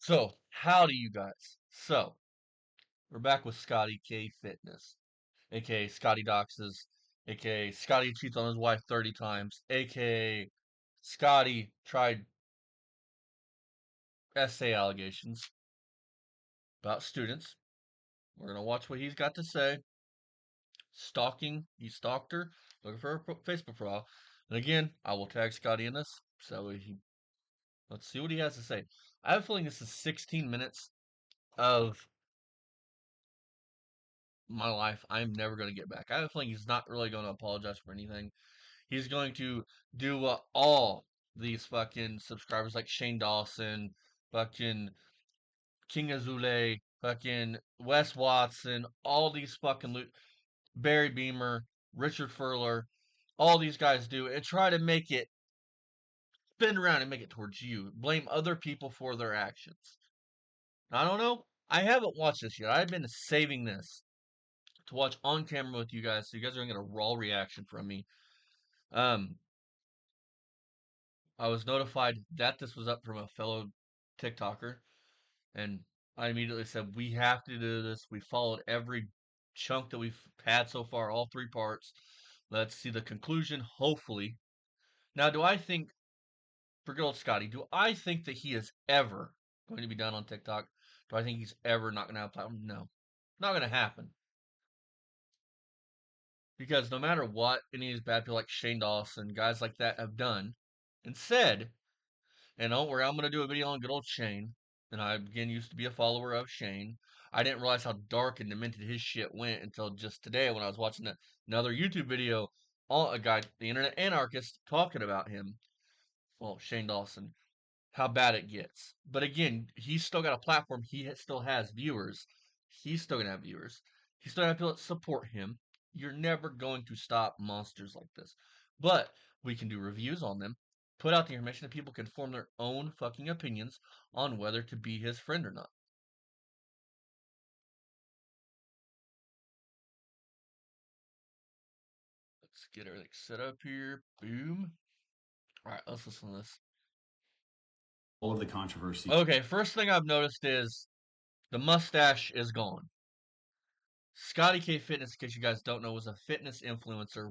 So, howdy, you guys. So, we're back with Scotty K Fitness, aka Scotty Doxes, aka Scotty cheats on his wife 30 times, aka Scotty tried essay allegations about students. We're gonna watch what he's got to say. Stalking, he stalked her, looking for her Facebook profile. And again, I will tag Scotty in this, so let's see what he has to say. I have a feeling this is 16 minutes of my life I'm never going to get back. I have a feeling he's not really going to apologize for anything. He's going to do what all these fucking subscribers like Shane Dawson, fucking King Azule, fucking Wes Watson, all these fucking Barry Beamer, Richard Furler, all these guys do and try to make it spin around and make it towards you. Blame other people for their actions. I don't know. I haven't watched this yet. I've been saving this to watch on camera with you guys, so you guys are gonna get a raw reaction from me. Um, I was notified that this was up from a fellow TikToker, and I immediately said we have to do this. We followed every chunk that we've had so far, all three parts. Let's see the conclusion. Hopefully, now do I think for good old Scotty? Do I think that he is ever going to be done on TikTok? Do I think he's ever not going to have a platform? No, not going to happen. Because no matter what any of these bad people like Shane Dawson, guys like that have done and said, and don't worry, I'm going to do a video on good old Shane. And I, again, used to be a follower of Shane. I didn't realize how dark and demented his shit went until just today when I was watching another YouTube video on a guy, the internet anarchist, talking about him. Well, Shane Dawson, how bad it gets. But again, he's still got a platform. He still has viewers. He's still going to have viewers. He's still going to have people that support him. You're never going to stop monsters like this. But we can do reviews on them, put out the information that people can form their own fucking opinions on whether to be his friend or not. Let's get everything set up here. Boom. All right, let's listen to this. All of the controversy. Okay, first thing I've noticed is the mustache is gone. Scotty K Fitness, in case you guys don't know, was a fitness influencer.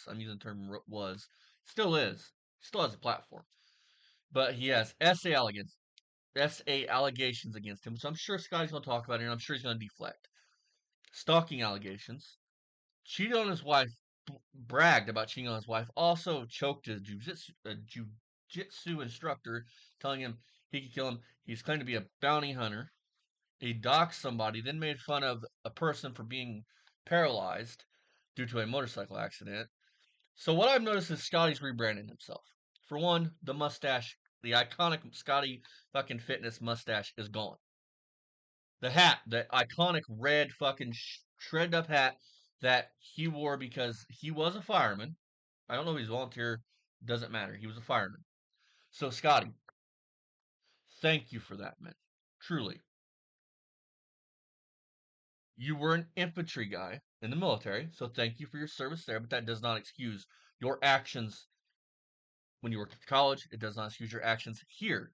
I'm using the term was, still is, still has a platform, but he has SA allegations against him, so I'm sure Scotty's going to talk about it, and I'm sure he's going to deflect. Stalking allegations, cheated on his wife, bragged about cheating on his wife, also choked a jiu-jitsu instructor, telling him he could kill him. He's claimed to be a bounty hunter. He doxed somebody, then made fun of a person for being paralyzed due to a motorcycle accident. So what I've noticed is Scotty's rebranding himself. For one, the mustache, the iconic Scotty fucking Fitness mustache is gone. The hat, the iconic red fucking shredded up hat that he wore because he was a fireman. I don't know if he's a volunteer, doesn't matter. He was a fireman. So Scotty, thank you for that, man. Truly. You were an infantry guy in the military, so thank you for your service there, but that does not excuse your actions when you worked at college. It does not excuse your actions here.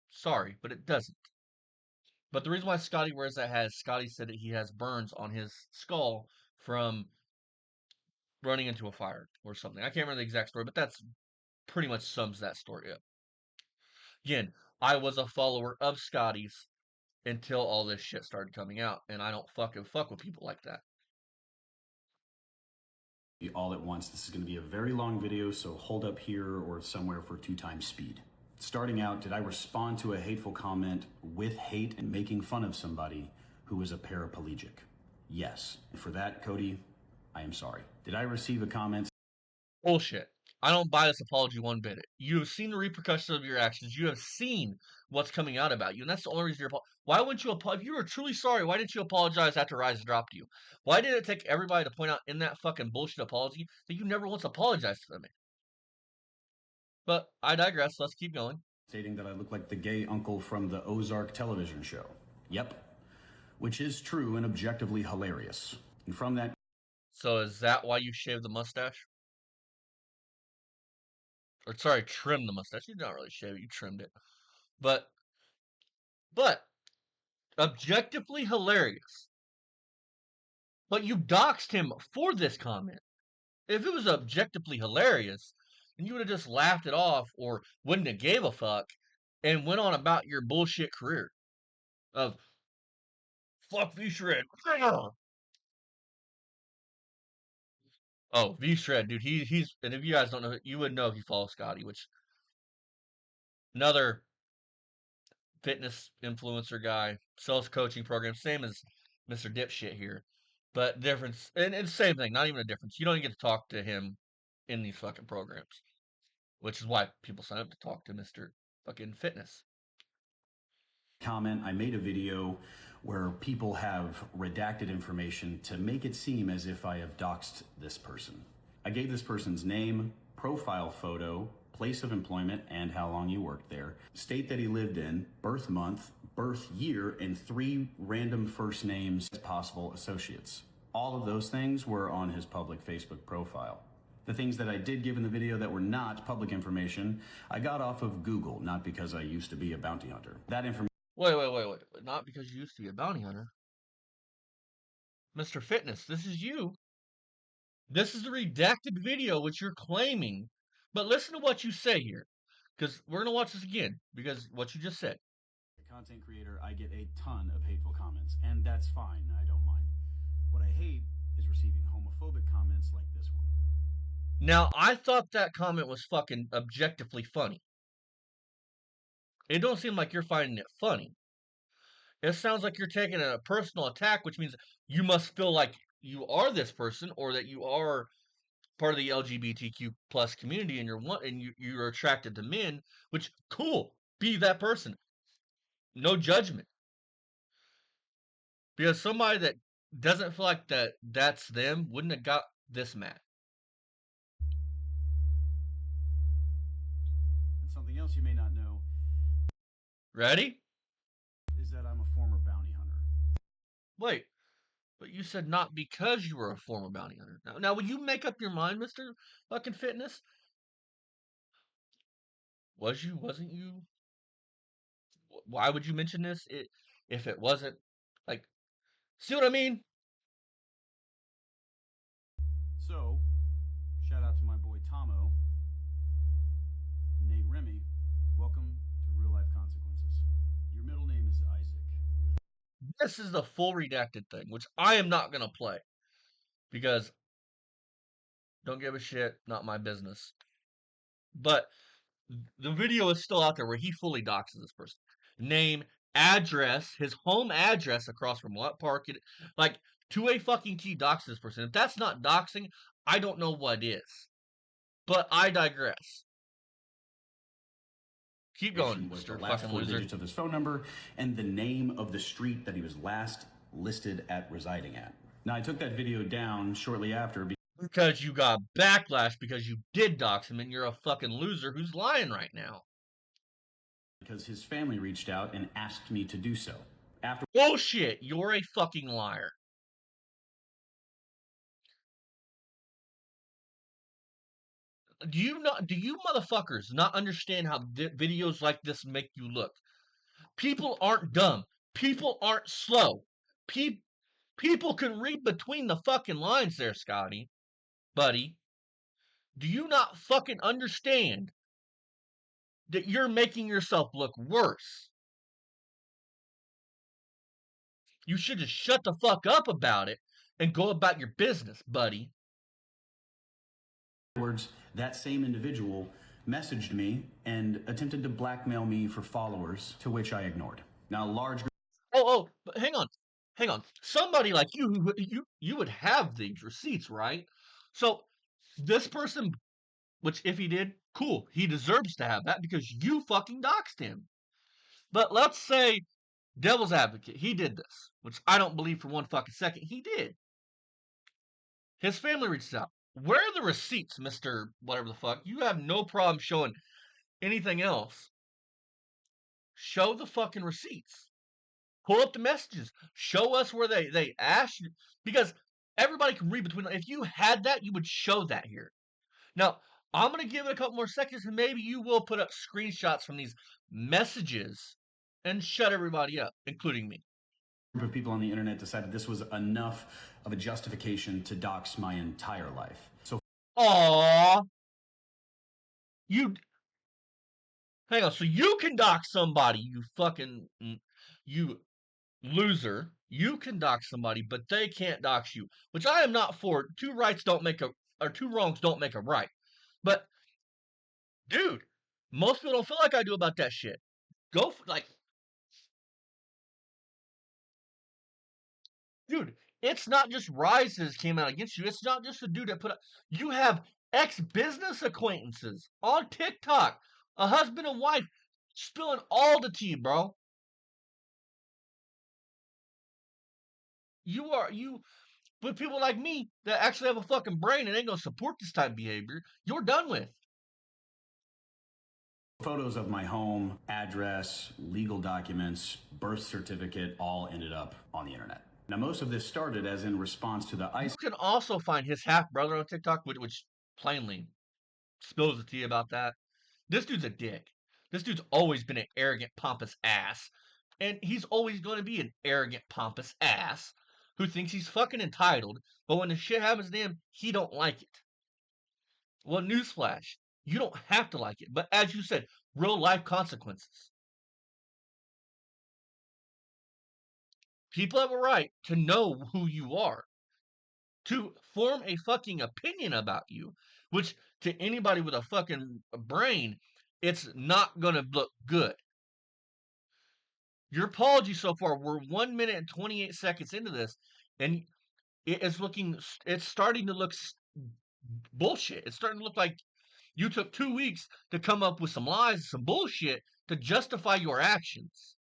Sorry, but it doesn't. But the reason why Scotty wears that hat is Scotty said that he has burns on his skull from running into a fire or something. I can't remember the exact story, but that's pretty much sums that story up. Again, I was a follower of Scotty's until all this shit started coming out, and I don't fucking fuck with people like that. All at once. This is going to be a very long video, so hold up here or somewhere for 2 times speed. Starting out, did I respond to a hateful comment with hate and making fun of somebody who is a paraplegic? Yes. For that, Cody, I am sorry. Did I receive a comment? Bullshit. I don't buy this apology one bit. You have seen the repercussions of your actions. You have seen what's coming out about you, and that's the only reason you're. Why wouldn't you apologize? If you were truly sorry, why didn't you apologize after Rise dropped you? Why did it take everybody to point out in that fucking bullshit apology that you never once apologized to them? But I digress. Let's keep going. Stating that I look like the gay uncle from the Ozark television show. Yep. Which is true and objectively hilarious. And from that. So is that why you shaved the mustache? Or sorry, trimmed the mustache. You did not really shave it. You trimmed it. But But objectively hilarious. But you doxed him for this comment. If it was objectively hilarious, then you would have just laughed it off or wouldn't have gave a fuck and went on about your bullshit career of fuck V-Shred. Oh, V-Shred, dude, he's, and if you guys don't know, you would know if you follow Scotty, which another fitness influencer guy, sells coaching program, same as Mr. Dipshit here. But difference, and same thing, not even a difference. You don't even get to talk to him in these fucking programs, which is why people sign up to talk to Mr. fucking Fitness. Comment, I made a video where people have redacted information to make it seem as if I have doxed this person. I gave this person's name, profile photo, place of employment, and how long he worked there, state that he lived in, birth month, birth year, and 3 random first names as possible associates. All of those things were on his public Facebook profile. The things that I did give in the video that were not public information, I got off of Google, not because I used to be a bounty hunter. That information. Wait. Not because you used to be a bounty hunter. Mr. Fitness, this is you. This is the redacted video which you're claiming. But listen to what you say here. Because we're going to watch this again. Because what you just said. Content creator, I get a ton of hateful comments, and that's fine, I don't mind. What I hate is receiving homophobic comments like this one. Now, I thought that comment was fucking objectively funny. It don't seem like you're finding it funny. It sounds like you're taking a personal attack, which means you must feel like you are this person or that you are part of the LGBTQ plus community and you're attracted to men, which cool, be that person. No judgment. Because somebody that doesn't feel like that's them wouldn't have got this mad. And something else you may not know. Ready? Is that I'm a former bounty hunter. Wait, but you said not because you were a former bounty hunter. Now, will you make up your mind, Mr. fucking Fitness? Wasn't you? Why would you mention this if it wasn't, like, see what I mean? So, shout out to my boy Tomo, Nate Remy. Welcome to Real Life Consequences. Your middle name is Isaac. This is the full redacted thing, which I am not going to play. Because, don't give a shit, not my business. But, the video is still out there where he fully doxes this person. Name, address, his home address across from what park, like, to a fucking T doxes this person. If that's not doxing, I don't know what is. But I digress. Keep going, Was Mr. the last fucking 4 loser. digits of his phone number and the name of the street that he was last listed at residing at. Now, I took that video down shortly after because you got backlash because you did dox him and you're a fucking loser who's lying right now. Because his family reached out and asked me to do so. After bullshit, you're a fucking liar. Do you motherfuckers not understand how videos like this make you look? People aren't dumb. People aren't slow. People can read between the fucking lines there, Scotty. Buddy. Do you not fucking understand that you're making yourself look worse? You should just shut the fuck up about it and go about your business, buddy. Afterwards, that same individual messaged me and attempted to blackmail me for followers, to which I ignored. Now, large. But hang on. Somebody like you would have these receipts, right? So this person, which if he did, cool, he deserves to have that because you fucking doxed him. But let's say, devil's advocate, he did this, which I don't believe for one fucking second he did. His family reaches out. Where are the receipts, Mr. Whatever the fuck? You have no problem showing anything else. Show the fucking receipts. Pull up the messages. Show us where they asked you. Because everybody can read between. If you had that, you would show that here. Now, I'm going to give it a couple more seconds, and maybe you will put up screenshots from these messages and shut everybody up, including me. Group of people on the internet decided this was enough of a justification to dox my entire life. So, Aww. Hang on, so you can dox somebody, you loser. You can dox somebody, but they can't dox you, which I am not for. Two wrongs don't make a right. But, dude, most people don't feel like I do about that shit. Dude, it's not just Rises came out against you. It's not just the dude that you have ex-business acquaintances on TikTok, a husband and wife, spilling all the tea, bro. With people like me that actually have a fucking brain and ain't gonna support this type of behavior, you're done with. Photos of my home, address, legal documents, birth certificate all ended up on the internet. Now, most of this started as in response to the ICE. You can also find his half brother on TikTok, which plainly spills the tea about that. This dude's a dick. This dude's always been an arrogant, pompous ass. And he's always going to be an arrogant, pompous ass who thinks he's fucking entitled, but when the shit happens to him, he don't like it. Well, newsflash, you don't have to like it, but as you said, real life consequences. People have a right to know who you are, to form a fucking opinion about you, which to anybody with a fucking brain, it's not gonna look good. Your apology so far, we're 1 minute and 28 seconds into this, and it's starting to look bullshit. It's starting to look like you took 2 weeks to come up with some lies and some bullshit to justify your actions.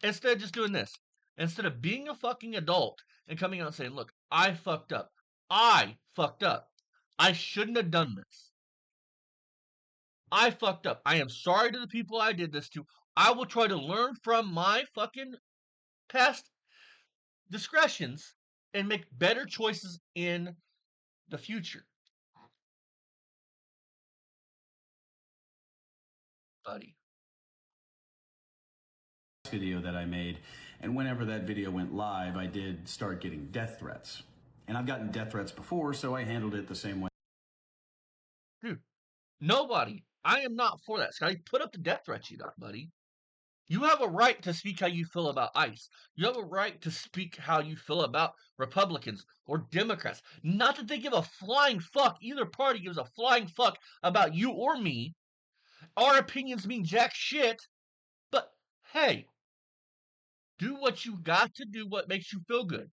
Instead of just doing this, instead of being a fucking adult and coming out and saying, look, I fucked up. I fucked up. I shouldn't have done this. I fucked up. I am sorry to the people I did this to. I will try to learn from my fucking past discretions and make better choices in the future. Buddy. Video that I made, and whenever that video went live, I did start getting death threats. And I've gotten death threats before, so I handled it the same way. Dude, nobody. I am not for that, Scotty. Put up the death threats you got, buddy. You have a right to speak how you feel about ICE. You have a right to speak how you feel about Republicans or Democrats. Not that they give a flying fuck. Either party gives a flying fuck about you or me. Our opinions mean jack shit. But hey, do what you got to do, what makes you feel good.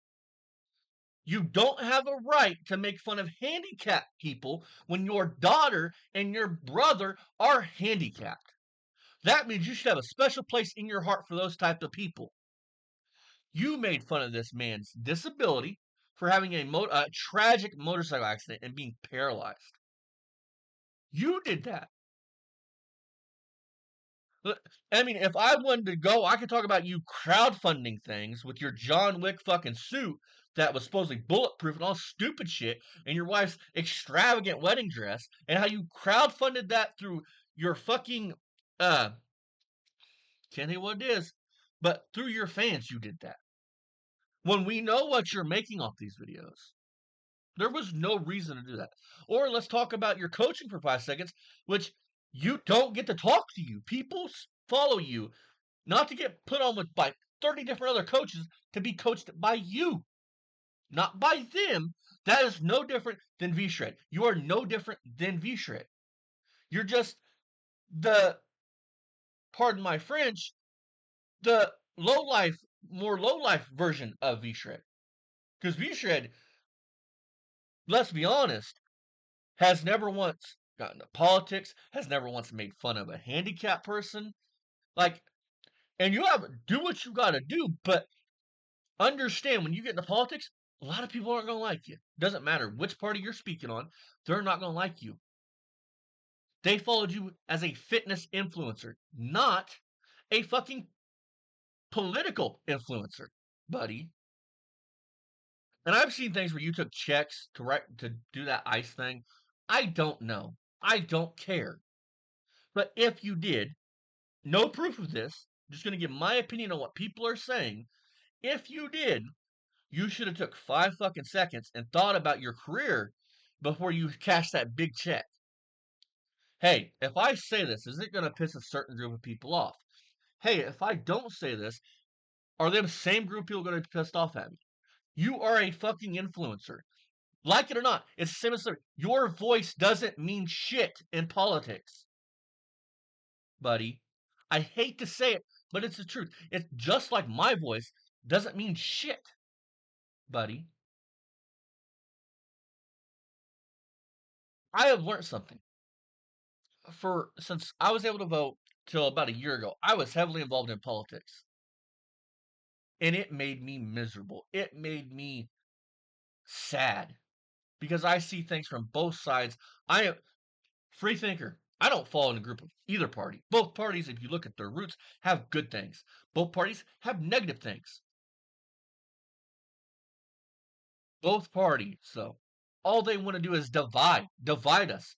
You don't have a right to make fun of handicapped people when your daughter and your brother are handicapped. That means you should have a special place in your heart for those type of people. You made fun of this man's disability for having a tragic motorcycle accident and being paralyzed. You did that. I mean, if I wanted to go, I could talk about you crowdfunding things with your John Wick fucking suit that was supposedly bulletproof and all stupid shit, and your wife's extravagant wedding dress, and how you crowdfunded that through your fucking, can't think what it is, but through your fans you did that. When we know what you're making off these videos. There was no reason to do that. Or let's talk about your coaching for 5 seconds, which you don't get to talk to you. People follow you, not to get put on with by 30 different other coaches, to be coached by you, not by them. That is no different than V-Shred. You are no different than V-Shred. You're just the, pardon my French, the more low-life version of V-Shred. Because V-Shred, let's be honest, has never once gotten into politics, has never once made fun of a handicapped person. And you have to do what you gotta do, but understand when you get into politics, a lot of people aren't gonna like you. Doesn't matter which party you're speaking on, they're not gonna like you. They followed you as a fitness influencer, not a fucking political influencer, buddy. And I've seen things where you took checks to do that ICE thing. I don't know. I don't care. But if you did, no proof of this, just going to give my opinion on what people are saying. If you did, you should have took 5 fucking seconds and thought about your career before you cash that big check. Hey, if I say this, is it going to piss a certain group of people off? Hey, if I don't say this, are them same group of people going to be pissed off at me? You are a fucking influencer. Like it or not, it's the same as your voice doesn't mean shit in politics. Buddy, I hate to say it, but it's the truth. It's just like my voice doesn't mean shit, buddy. I have learned something. Since I was able to vote till about a year ago, I was heavily involved in politics. And it made me miserable. It made me sad. Because I see things from both sides. I am free thinker. I don't fall in a group of either party. Both parties, if you look at their roots, have good things. Both parties have negative things. Both parties, though, all they want to do is divide us.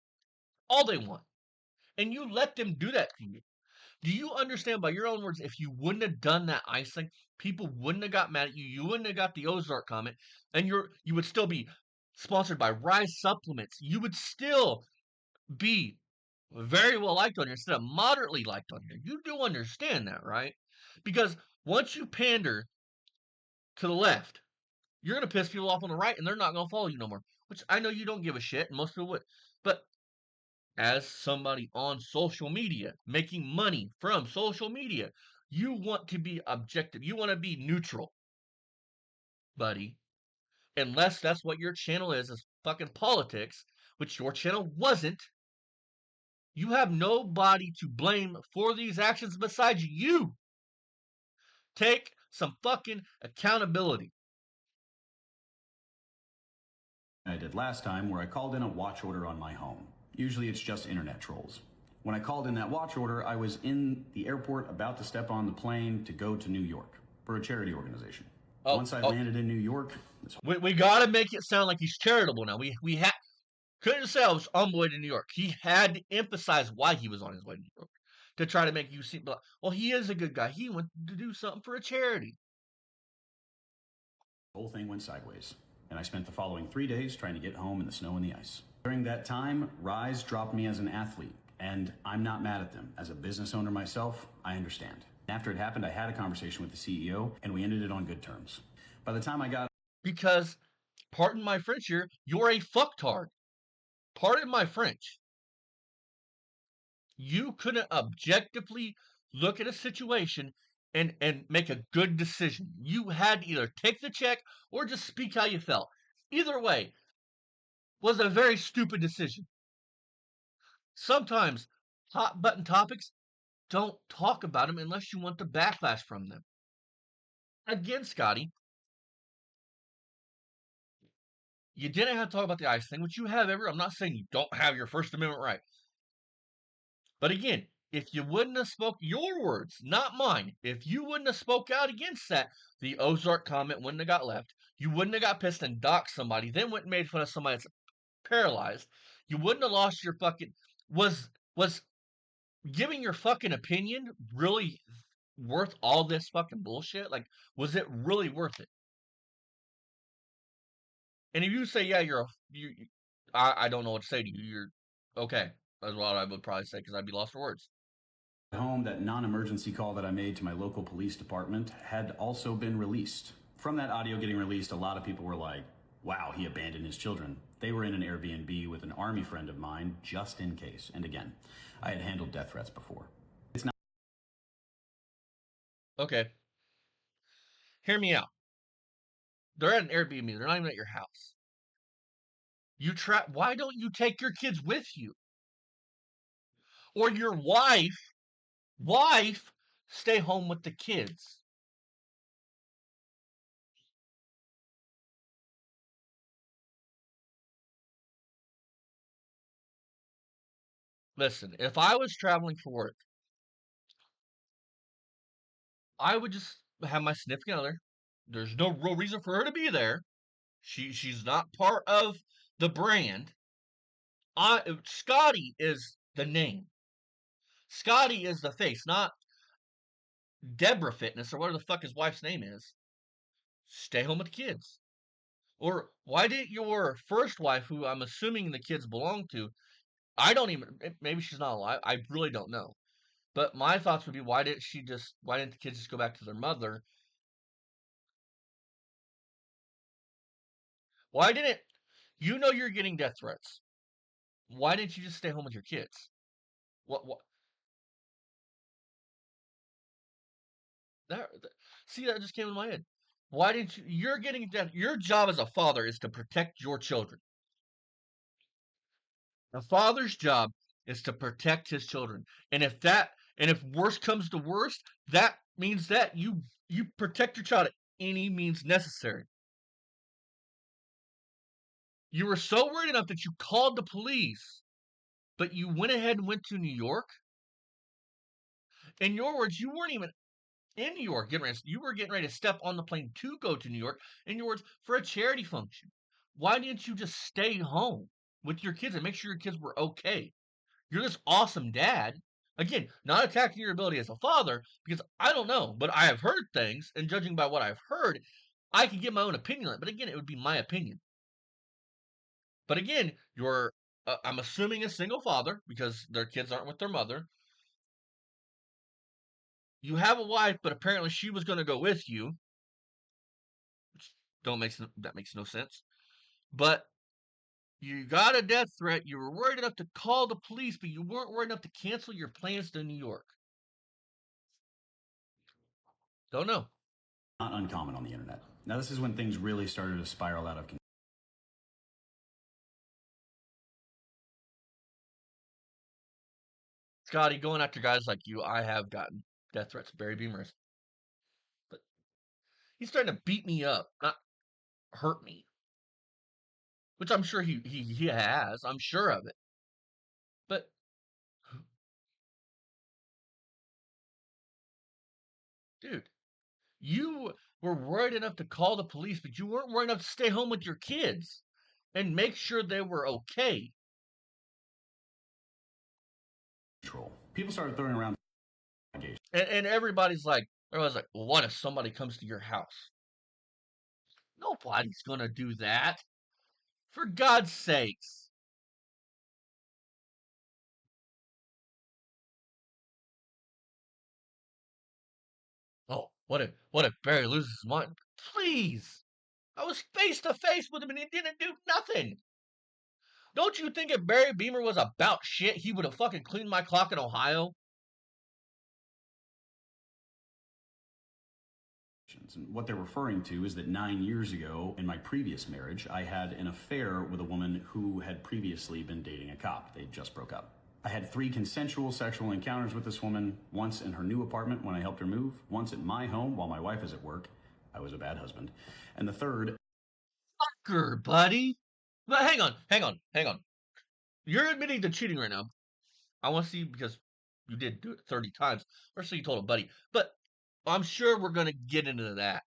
All they want. And you let them do that to you. Do you understand by your own words, if you wouldn't have done that ice thing, people wouldn't have got mad at you, you wouldn't have got the Ozark comment, and you would still be sponsored by Rise Supplements. You would still be very well liked on here instead of moderately liked on here. You do understand that, right? Because once you pander to the left, you're going to piss people off on the right, and they're not going to follow you no more. Which I know you don't give a shit, and most people would. But as somebody on social media, making money from social media, you want to be objective. You want to be neutral, buddy. Unless that's what your channel is fucking politics, which your channel wasn't. You have nobody to blame for these actions besides you. Take some fucking accountability. I did last time, where I called in a watch order on my home. Usually it's just internet trolls. When I called in that watch order, I was in the airport about to step on the plane to go to New York for a charity organization. Once I landed in New York, we gotta make it sound like he's charitable now. We had couldn't say I was on my way to New York. He had to emphasize why he was on his way to New York to try to make you seem like, well, he is a good guy. He went to do something for a charity. The whole thing went sideways, and I spent the following 3 days trying to get home in the snow and the ice. During that time, Rise dropped me as an athlete, and I'm not mad at them. As a business owner myself, I understand. After it happened, I had a conversation with the CEO, and we ended it on good terms. By the time I got... Because, pardon my French here, you're a fucktard. Pardon my French. You couldn't objectively look at a situation and make a good decision. You had to either take the check or just speak how you felt. Either way was a very stupid decision. Sometimes hot button topics, don't talk about them unless you want the backlash from them. Again, Scotty, you didn't have to talk about the ICE thing, which you have I'm not saying you don't have your First Amendment right. But again, if you wouldn't have spoke your words, not mine, if you wouldn't have spoke out against that, the Ozark comment wouldn't have got left. You wouldn't have got pissed and doxed somebody, then went and made fun of somebody that's paralyzed. You wouldn't have lost your fucking... Was giving your fucking opinion really worth all this fucking bullshit? Like, was it really worth it? And if you say, yeah, I don't know what to say to you. You're okay. That's what I would probably say because I'd be lost for words. Home, that non-emergency call that I made to my local police department had also been released. From that audio getting released, a lot of people were like, wow, he abandoned his children. They were in an Airbnb with an army friend of mine, just in case. And again, I had handled death threats before. It's not... Okay. Hear me out. They're at an Airbnb. They're not even at your house. Why don't you take your kids with you? Or your wife, stay home with the kids. Listen, if I was traveling for work, I would just have my significant other. There's no real reason for her to be there. She's not part of the brand. Scotty is the name. Scotty is the face, not Deborah Fitness, or whatever the fuck his wife's name is, stay home with the kids? Or why didn't your first wife, who I'm assuming the kids belong to, I don't even, maybe she's not alive, I really don't know. But my thoughts would be, why didn't the kids just go back to their mother? Why didn't, you're getting death threats. Why didn't you just stay home with your kids? What, see, that just came in my head. Why didn't you're getting death, your job as a father is to protect your children. A father's job is to protect his children. And if worst comes to worst, that means that you protect your child at any means necessary. You were so worried enough that you called the police, but you went ahead and went to New York. In your words, you weren't even in New York you were getting ready to step on the plane to go to New York, in your words, for a charity function. Why didn't you just stay home with your kids and make sure your kids were okay? You're this awesome dad. Again, not attacking your ability as a father, because I don't know, but I have heard things, and judging by what I've heard, I can give my own opinion on it. But again, it would be my opinion. But again, I'm assuming a single father because their kids aren't with their mother. You have a wife, but apparently she was going to go with you, which that makes no sense. But you got a death threat. You were worried enough to call the police, but you weren't worried enough to cancel your plans to New York. Don't know. Not uncommon on the internet. Now, this is when things really started to spiral out of control. Scotty, going after guys like you, I have gotten death threats. Barry Beamers. But he's trying to beat me up, not hurt me. Which I'm sure he has. I'm sure of it. But dude, you were worried enough to call the police, but you weren't worried enough to stay home with your kids and make sure they were okay. People started throwing around and everybody's like, well, what if somebody comes to your house? Nobody's gonna do that. For God's sakes. Oh, what if Barry loses his mind? Please. I was face to face with him and he didn't do nothing. Don't you think if Barry Beamer was about shit, he would have fucking cleaned my clock in Ohio? And what they're referring to is that 9 years ago, in my previous marriage, I had an affair with a woman who had previously been dating a cop. They just broke up. I had 3 consensual sexual encounters with this woman, once in her new apartment when I helped her move, once at my home while my wife is at work. I was a bad husband. And the third... Fucker, buddy. But hang on. You're admitting to cheating right now. I want to see, because you did do it 30 times. Or so you told a buddy. But I'm sure we're going to get into that.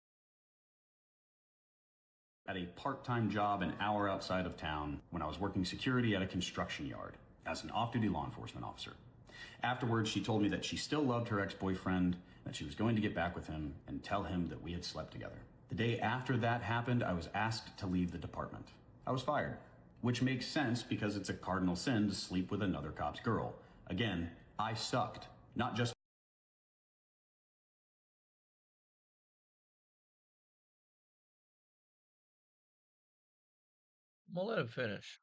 At a part-time job an hour outside of town when I was working security at a construction yard as an off-duty law enforcement officer. Afterwards, she told me that she still loved her ex-boyfriend, that she was going to get back with him and tell him that we had slept together. The day after that happened, I was asked to leave the department. I was fired, which makes sense because it's a cardinal sin to sleep with another cop's girl. Again, I sucked, not just... We'll let him finish.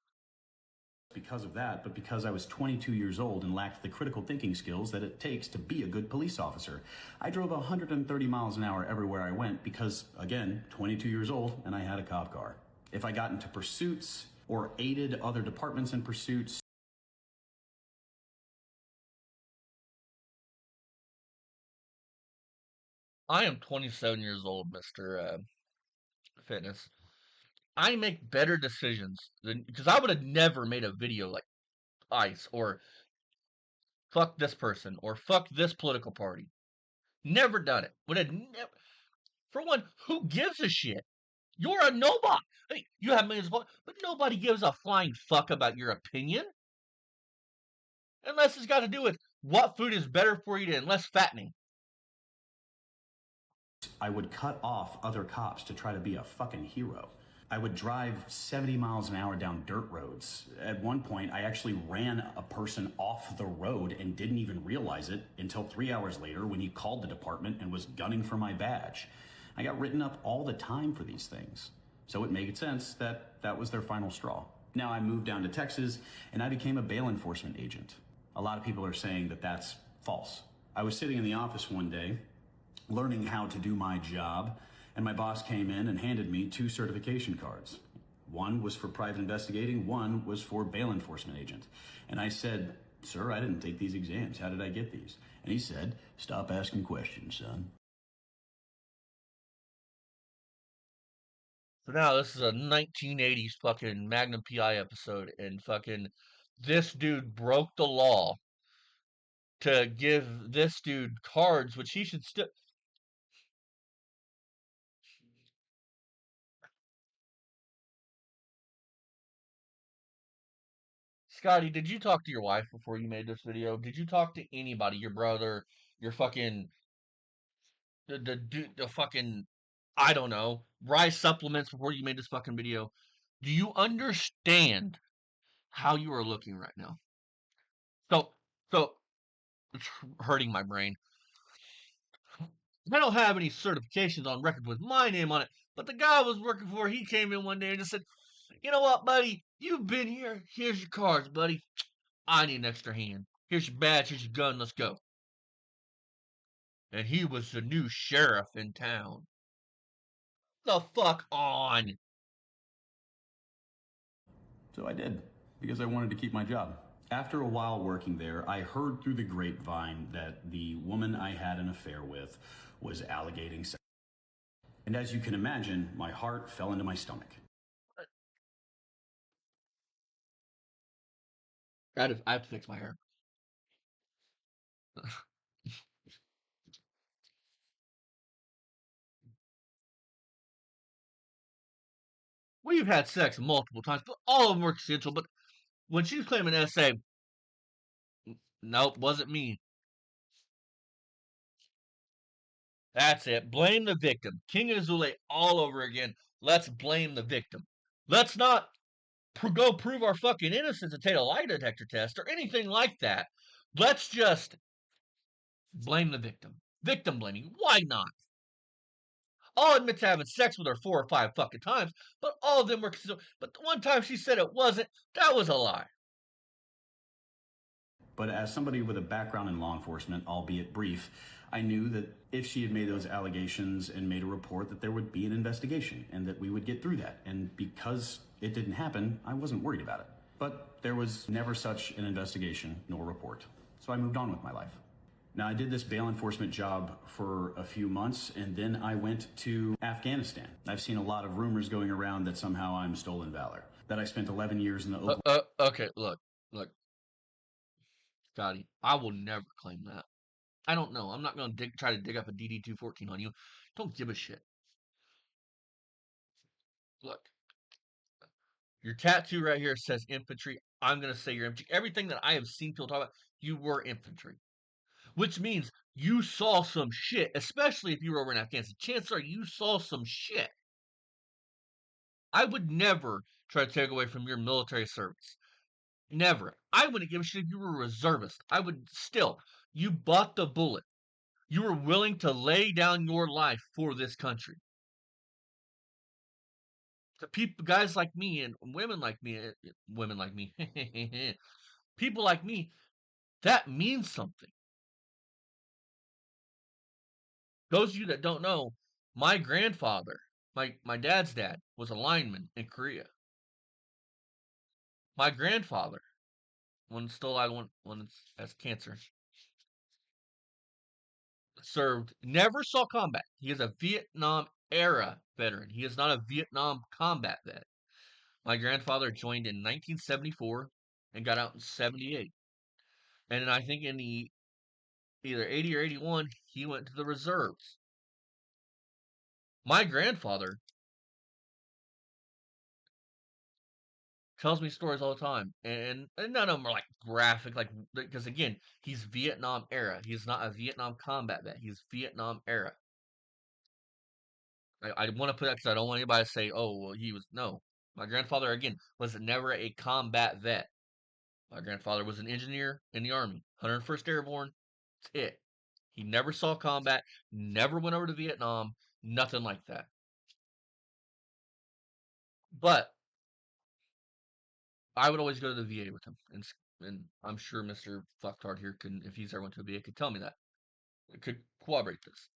Because of that, but because I was 22 years old and lacked the critical thinking skills that it takes to be a good police officer. I drove 130 miles an hour everywhere I went because, again, 22 years old and I had a cop car. If I got into pursuits or aided other departments in pursuits, I am 27 years old, Mr. Fitness. I make better decisions than, because I would have never made a video like ICE or fuck this person or fuck this political party. Never done it. Would have never. For one, who gives a shit? You're a nobody. Hey, you have millions of followers, but nobody gives a flying fuck about your opinion. Unless it's got to do with what food is better for you and less fattening. I would cut off other cops to try to be a fucking hero. I would drive 70 miles an hour down dirt roads. At one point, I actually ran a person off the road and didn't even realize it until 3 hours later when he called the department and was gunning for my badge. I got written up all the time for these things. So it made sense that that was their final straw. Now I moved down to Texas and I became a bail enforcement agent. A lot of people are saying that that's false. I was sitting in the office one day learning how to do my job, and my boss came in and handed me 2 certification cards. One was for private investigating, one was for bail enforcement agent. And I said, "Sir, I didn't take these exams. How did I get these?" And he said, "Stop asking questions, son." So now this is a 1980s fucking Magnum PI episode, and fucking this dude broke the law to give this dude cards, which he should still. Scotty, did you talk to your wife before you made this video? Did you talk to anybody? Your brother, your fucking the fucking I don't know rice supplements before you made this fucking video? Do you understand how you are looking right now? So so it's hurting my brain. I don't have any certifications on record with my name on it, but the guy I was working for, he came in one day and just said, "You know what, buddy? You've been here. Here's your cards, buddy. I need an extra hand. Here's your badge. Here's your gun. Let's go." And he was the new sheriff in town. The fuck on. So I did, because I wanted to keep my job. After a while working there, I heard through the grapevine that the woman I had an affair with was alleging sex. And as you can imagine, my heart fell into my stomach. I have to fix my hair. We've had sex multiple times, but all of them were consensual. But when she's claiming SA, nope, wasn't me. That's it. Blame the victim. King Azule all over again. Let's blame the victim. Let's not go prove our fucking innocence and take a lie detector test or anything like that. Let's just blame the victim. Victim blaming. Why not? I'll admit to having sex with her 4 or 5 fucking times, but all of them were. But the one time she said it wasn't, that was a lie. But as somebody with a background in law enforcement, albeit brief, I knew that if she had made those allegations and made a report, that there would be an investigation and that we would get through that. And because it didn't happen, I wasn't worried about it. But there was never such an investigation nor report. So I moved on with my life. Now, I did this bail enforcement job for a few months, and then I went to Afghanistan. I've seen a lot of rumors going around that somehow I'm stolen valor, that I spent 11 years in the... Okay, look. Scotty, I will never claim that. I don't know. I'm not going to try to dig up a DD-214 on you. Don't give a shit. Look. Your tattoo right here says infantry. I'm going to say you're infantry. Everything that I have seen people talk about, you were infantry. Which means you saw some shit, especially if you were over in Afghanistan. Chances are you saw some shit. I would never try to take away from your military service. Never. I wouldn't give a shit if you were a reservist. I would still. You bought the bullet. You were willing to lay down your life for this country. The people, guys like me and women like me, people like me, that means something. Those of you that don't know, my grandfather, my dad's dad, was a lineman in Korea. My grandfather, one still alive, one has cancer, served, never saw combat. He is a Vietnam era veteran. He is not a Vietnam combat vet. My grandfather joined in 1974 and got out in 78. And I think in the either 80 or 81, he went to the reserves. My grandfather tells me stories all the time, and none of them are like graphic, like because again, he's Vietnam era. He's not a Vietnam combat vet. He's Vietnam era. I want to put that because I don't want anybody to say, "Oh, well, he was." No, my grandfather again was never a combat vet. My grandfather was an engineer in the Army, 101st Airborne. That's it. He never saw combat, never went over to Vietnam, nothing like that. But I would always go to the VA with him, and I'm sure Mr. Fucktard here can, if he's ever went to a VA, could tell me that. It could corroborate this.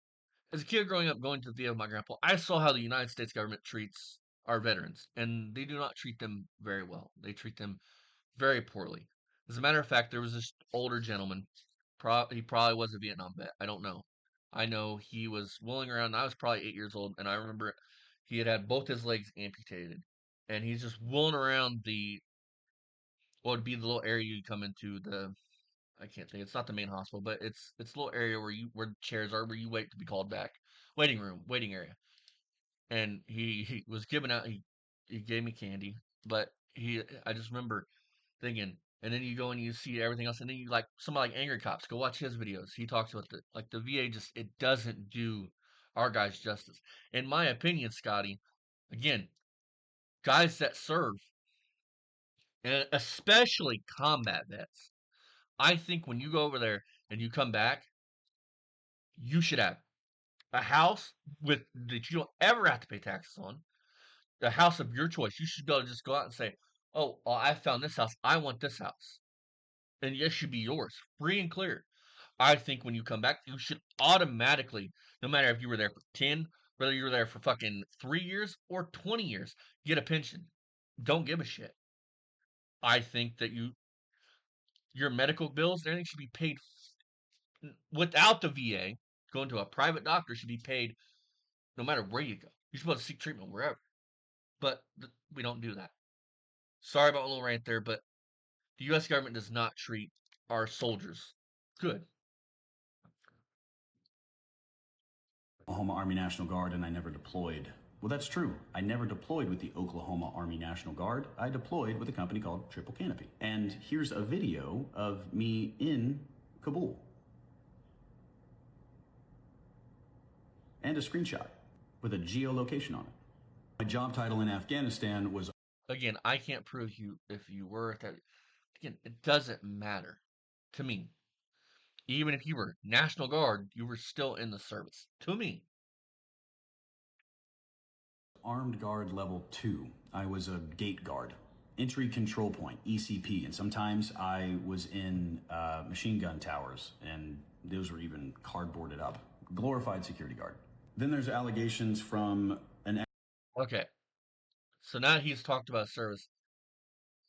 As a kid growing up, going to the VA with my grandpa, I saw how the United States government treats our veterans, and they do not treat them very well. They treat them very poorly. As a matter of fact, there was this older gentleman. He probably was a Vietnam vet. I don't know. I know he was wheeling around. I was probably 8 years old, and I remember he had both his legs amputated, and he's just wheeling around what would be the little area you come into. I can't think. It's not the main hospital, but it's a little area where chairs are, where you wait to be called back. Waiting room, waiting area. And he was giving out. He gave me candy, but I just remember thinking. And then you go and you see everything else, and then you like somebody like Angry Cops. Go watch his videos. He talks about the VA just it doesn't do our guys justice. In my opinion, Scotty, again, guys that serve, and especially combat vets, I think when you go over there and you come back, you should have a house with that you don't ever have to pay taxes on. The house of your choice. You should be able to just go out and say, "Oh, I found this house. I want this house," and it should be yours, free and clear. I think when you come back, you should automatically, no matter if you were there for 10, whether you were there for fucking 3 years or 20 years, get a pension. Don't give a shit. I think that your medical bills, everything should be paid without the VA. Going to a private doctor should be paid no matter where you go. You're supposed to seek treatment wherever. But we don't do that. Sorry about a little rant there, but the U.S. government does not treat our soldiers good. Oklahoma Army National Guard and I never deployed. Well, that's true. I never deployed with the Oklahoma Army National Guard. I deployed with a company called Triple Canopy. And here's a video of me in Kabul. And a screenshot with a geolocation on it. My job title in Afghanistan was... Again, I can't prove you if you were at that. Again, it doesn't matter to me. Even if you were National Guard, you were still in the service. To me. Armed Guard Level 2. I was a gate guard. Entry Control Point, ECP, and sometimes I was in machine gun towers, and those were even cardboarded up. Glorified security guard. Then there's allegations from an... Okay. So now he's talked about service.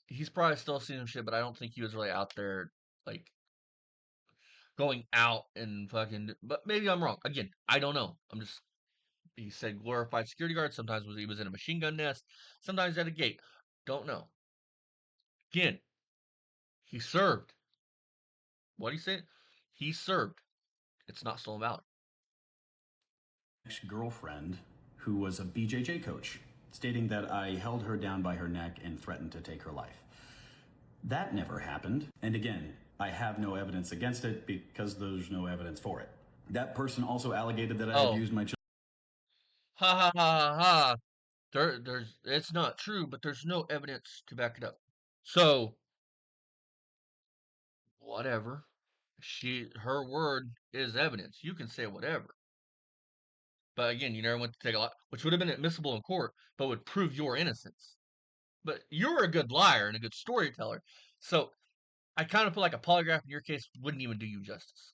He's probably still seeing some shit, but I don't think he was really out there, like, going out and fucking. But maybe I'm wrong. Again, I don't know. He said glorified security guard. Sometimes he was in a machine gun nest. Sometimes at a gate. Don't know. Again, he served. What he said? He served. It's not stolen valor. Ex-girlfriend who was a BJJ coach, stating that I held her down by her neck and threatened to take her life. That never happened. And again, I have no evidence against it because there's no evidence for it. That person also allegated that I abused my children. Ha ha ha ha ha. It's not true, but there's no evidence to back it up. So, whatever. Her word is evidence. You can say whatever. But again, you never went to take a lot, which would have been admissible in court, but would prove your innocence. But you're a good liar and a good storyteller. So I kind of feel like a polygraph in your case wouldn't even do you justice.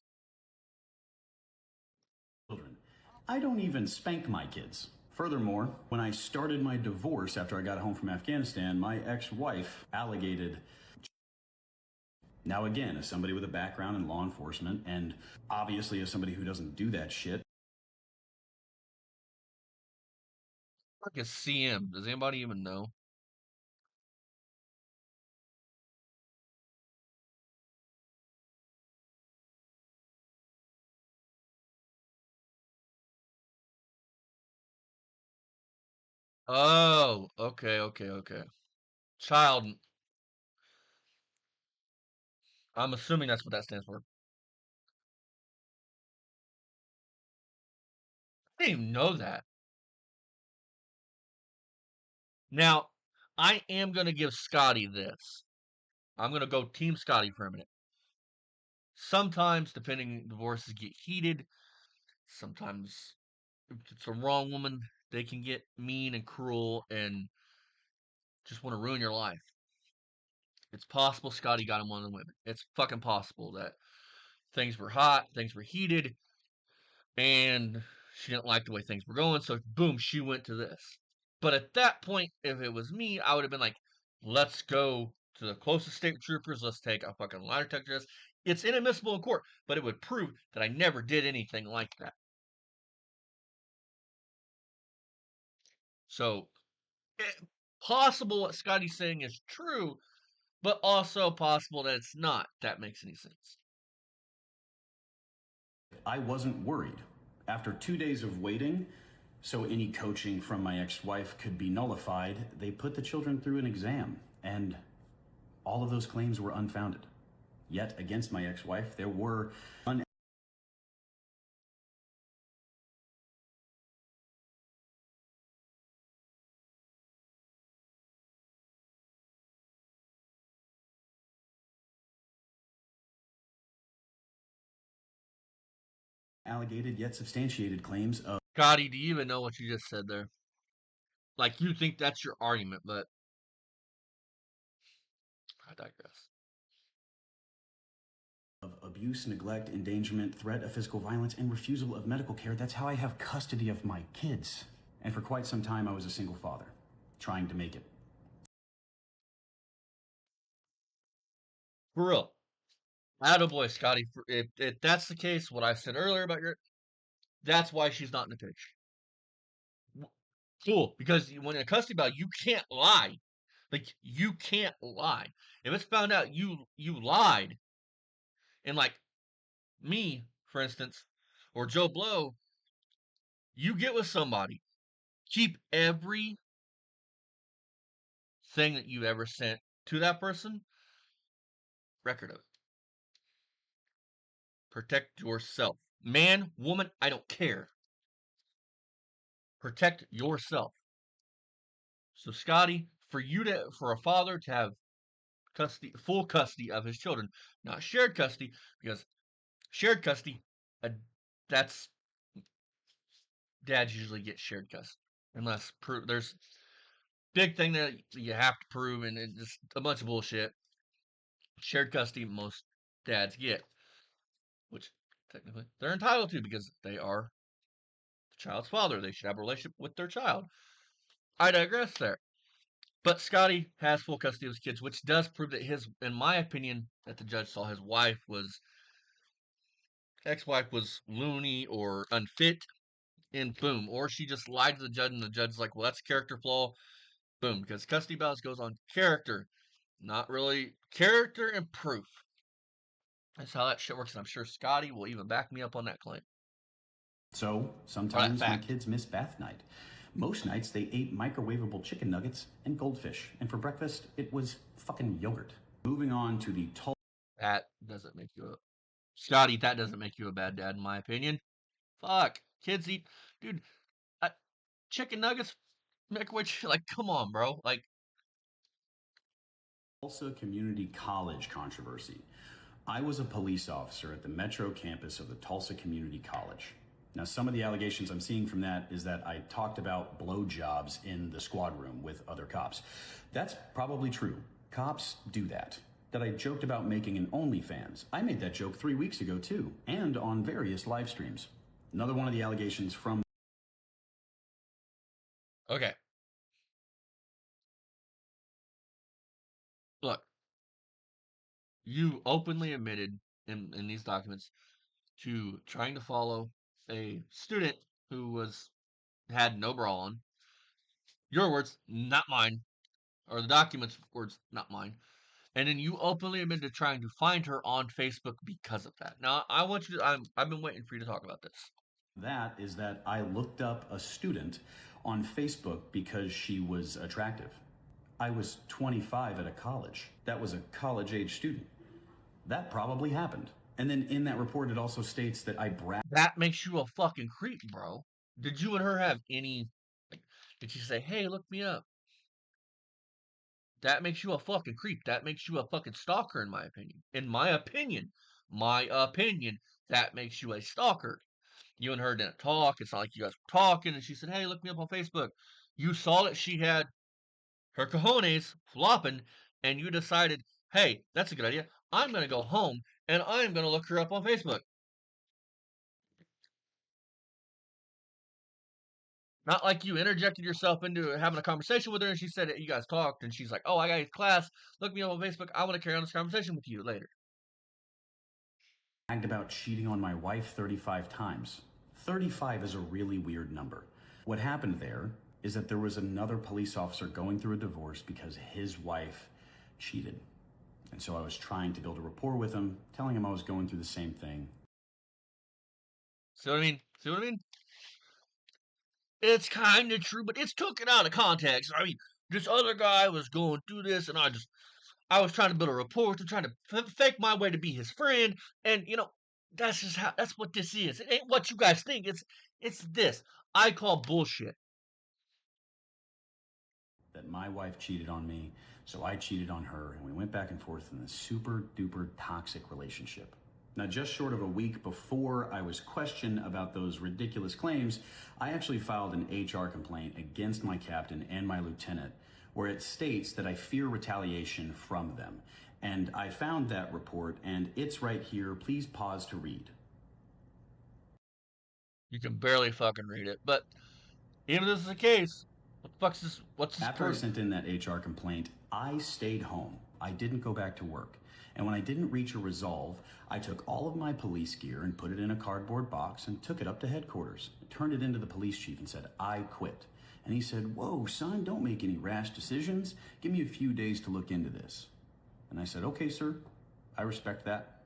I don't even spank my kids. Furthermore, when I started my divorce after I got home from Afghanistan, my ex-wife allegated. Now again, as somebody with a background in law enforcement, and obviously as somebody who doesn't do that shit. Like a CM. Does anybody even know? Oh, okay. Child. I'm assuming that's what that stands for. I didn't even know that. Now, I am going to give Scotty this. I'm going to go Team Scotty for a minute. Sometimes, depending, divorces get heated. Sometimes, if it's a wrong woman, they can get mean and cruel and just want to ruin your life. It's possible Scotty got him one of the women. It's fucking possible that things were hot, things were heated, and she didn't like the way things were going, so boom, she went to this. But at that point, if it was me, I would have been like, let's go to the closest state troopers, let's take a fucking lie detector test. It's inadmissible in court, but it would prove that I never did anything like that. So, possible what Scotty's saying is true, but also possible that it's not. If that makes any sense. I wasn't worried. After 2 days of waiting, so any coaching from my ex-wife could be nullified, they put the children through an exam, and all of those claims were unfounded. Yet, against my ex-wife, there were unallegated yet substantiated claims of Scotty, do you even know what you just said there? Like, you think that's your argument, but I digress. Abuse, neglect, endangerment, threat of physical violence, and refusal of medical care. That's how I have custody of my kids. And for quite some time, I was a single father, trying to make it. For real. Attaboy, Scotty. If that's the case, what I said earlier about that's why she's not in the picture. Cool, because when in a custody battle, you can't lie. Like, you can't lie. If it's found out you lied, and like me, for instance, or Joe Blow, you get with somebody, keep every thing that you ever sent to that person, record of it. Protect yourself. Man, woman, I don't care. Protect yourself. So, Scotty, for a father to have full custody of his children, not shared custody, because shared custody, that's dads usually get shared custody, unless there's big thing that you have to prove, and it's just a bunch of bullshit. Shared custody, most dads get, which technically they're entitled to because they are the child's father. They should have a relationship with their child. I digress there. But Scotty has full custody of his kids, which does prove that in my opinion, that the judge saw his ex-wife was loony or unfit, and boom. Or she just lied to the judge, and the judge's like, well, that's a character flaw. Boom. Because custody battles goes on character, not really character and proof. That's how that shit works, and I'm sure Scotty will even back me up on that claim. So, sometimes my kids miss bath night. Most nights they ate microwavable chicken nuggets and goldfish, and for breakfast it was fucking yogurt. Moving on to the That doesn't make you a Scotty. That doesn't make you a bad dad, in my opinion. Fuck, kids eat, dude. Chicken nuggets, microwave. Like, come on, bro. Like, Tulsa Community College controversy. I was a police officer at the Metro campus of the Tulsa Community College. Now, some of the allegations I'm seeing from that is that I talked about blowjobs in the squad room with other cops. That's probably true. Cops do that. That I joked about making an OnlyFans. I made that joke 3 weeks ago too, and on various live streams. Another one of the allegations from... Okay. Look, you openly admitted in these documents to trying to follow a student who had no bra on. Your words, not mine, or the documents' words, not mine. And then you openly admitted to trying to find her on Facebook because of that. Now, I want you to. I've been waiting for you to talk about this. That is that I looked up a student on Facebook because she was attractive. I was 25 at a college. That was a college-age student. That probably happened. And then in that report, it also states that I bragged. That makes you a fucking creep, bro. Did you and her have any? Like, did she say, "Hey, look me up"? that makes you a fucking creep. That makes you a fucking stalker, in my opinion. In my opinion, that makes you a stalker. You and her didn't talk. It's not like you guys were talking, and she said, "Hey, look me up on Facebook." You saw that she had her cojones flopping, and you decided, "Hey, that's a good idea. I'm gonna go home and I'm gonna look her up on Facebook." Not like you interjected yourself into having a conversation with her, and she said that you guys talked, and she's like, "Oh, I got a class. Look me up on Facebook. I want to carry on this conversation with you later." Bragged about cheating on my wife 35 times. 35 is a really weird number. What happened there is that there was another police officer going through a divorce because his wife cheated. And so I was trying to build a rapport with him, telling him I was going through the same thing. See what I mean? See what I mean? It's kind of true, but it's taken out of context. I mean, this other guy was going through this, and I was trying to build a rapport with him, trying to fake my way to be his friend, and that's what this is. It ain't what you guys think. It's this. I call bullshit. That my wife cheated on me, so I cheated on her, and we went back and forth in this super duper toxic relationship. Now, just short of a week before I was questioned about those ridiculous claims, I actually filed an HR complaint against my captain and my lieutenant, where it states that I fear retaliation from them. And I found that report, and it's right here. Please pause to read. You can barely fucking read it, but even if this is the case, what the fuck's this? What's this After I proof? sent in that HR complaint, I stayed home. I didn't go back to work. And when I didn't reach a resolve, I took all of my police gear and put it in a cardboard box and took it up to headquarters. I turned it into the police chief and said, "I quit." And he said, "Whoa, son, don't make any rash decisions. Give me a few days to look into this." And I said, "Okay, sir, I respect that."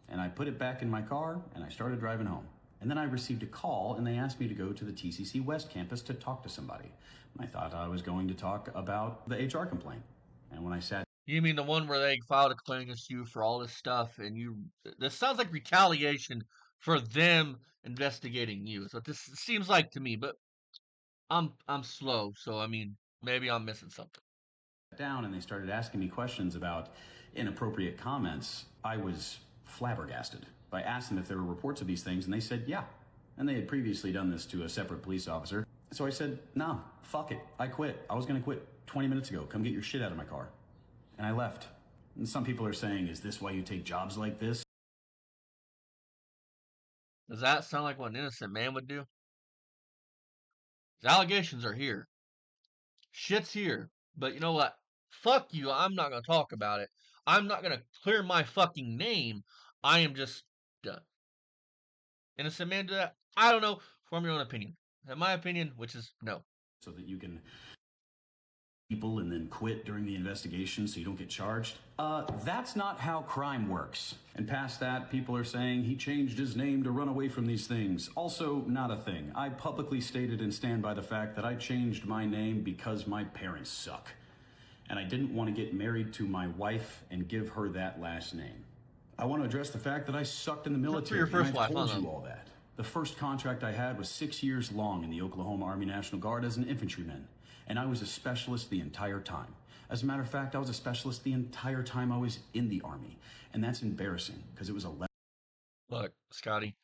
And I put it back in my car and I started driving home. And then I received a call and they asked me to go to the TCC West campus to talk to somebody. I thought I was going to talk about the HR complaint. And when I sat You mean the one where they filed a complaint against you for all this stuff, and this sounds like retaliation for them investigating you. So this seems like to me, but I'm slow, so I mean maybe I'm missing something. down and they started asking me questions about inappropriate comments, I was flabbergasted. I asked them if there were reports of these things, and they said, yeah. And they had previously done this to a separate police officer. So I said, no, fuck it. I quit. I was going to quit 20 minutes ago. Come get your shit out of my car. And I left. And some people are saying, is this why you take jobs like this? Does that sound like what an innocent man would do? The allegations are here. Shit's here. But you know what? Fuck you. I'm not gonna talk about it. I'm not gonna clear my fucking name. I am just done. Innocent man do that? I don't know. Form your own opinion. In my opinion, which is no. So that you can people and then quit during the investigation so you don't get charged? That's not how crime works. And past that, people are saying he changed his name to run away from these things. Also, not a thing. I publicly stated and stand by the fact that I changed my name because my parents suck. And I didn't want to get married to my wife and give her that last name. I want to address the fact that I sucked in the military. your first and wife, I've told huh? you all that. The first contract I had was 6 years long in the Oklahoma Army National Guard as an infantryman, and I was a specialist the entire time. As a matter of fact, I was a specialist the entire time I was in the Army, and that's embarrassing because it was a Look, Scotty.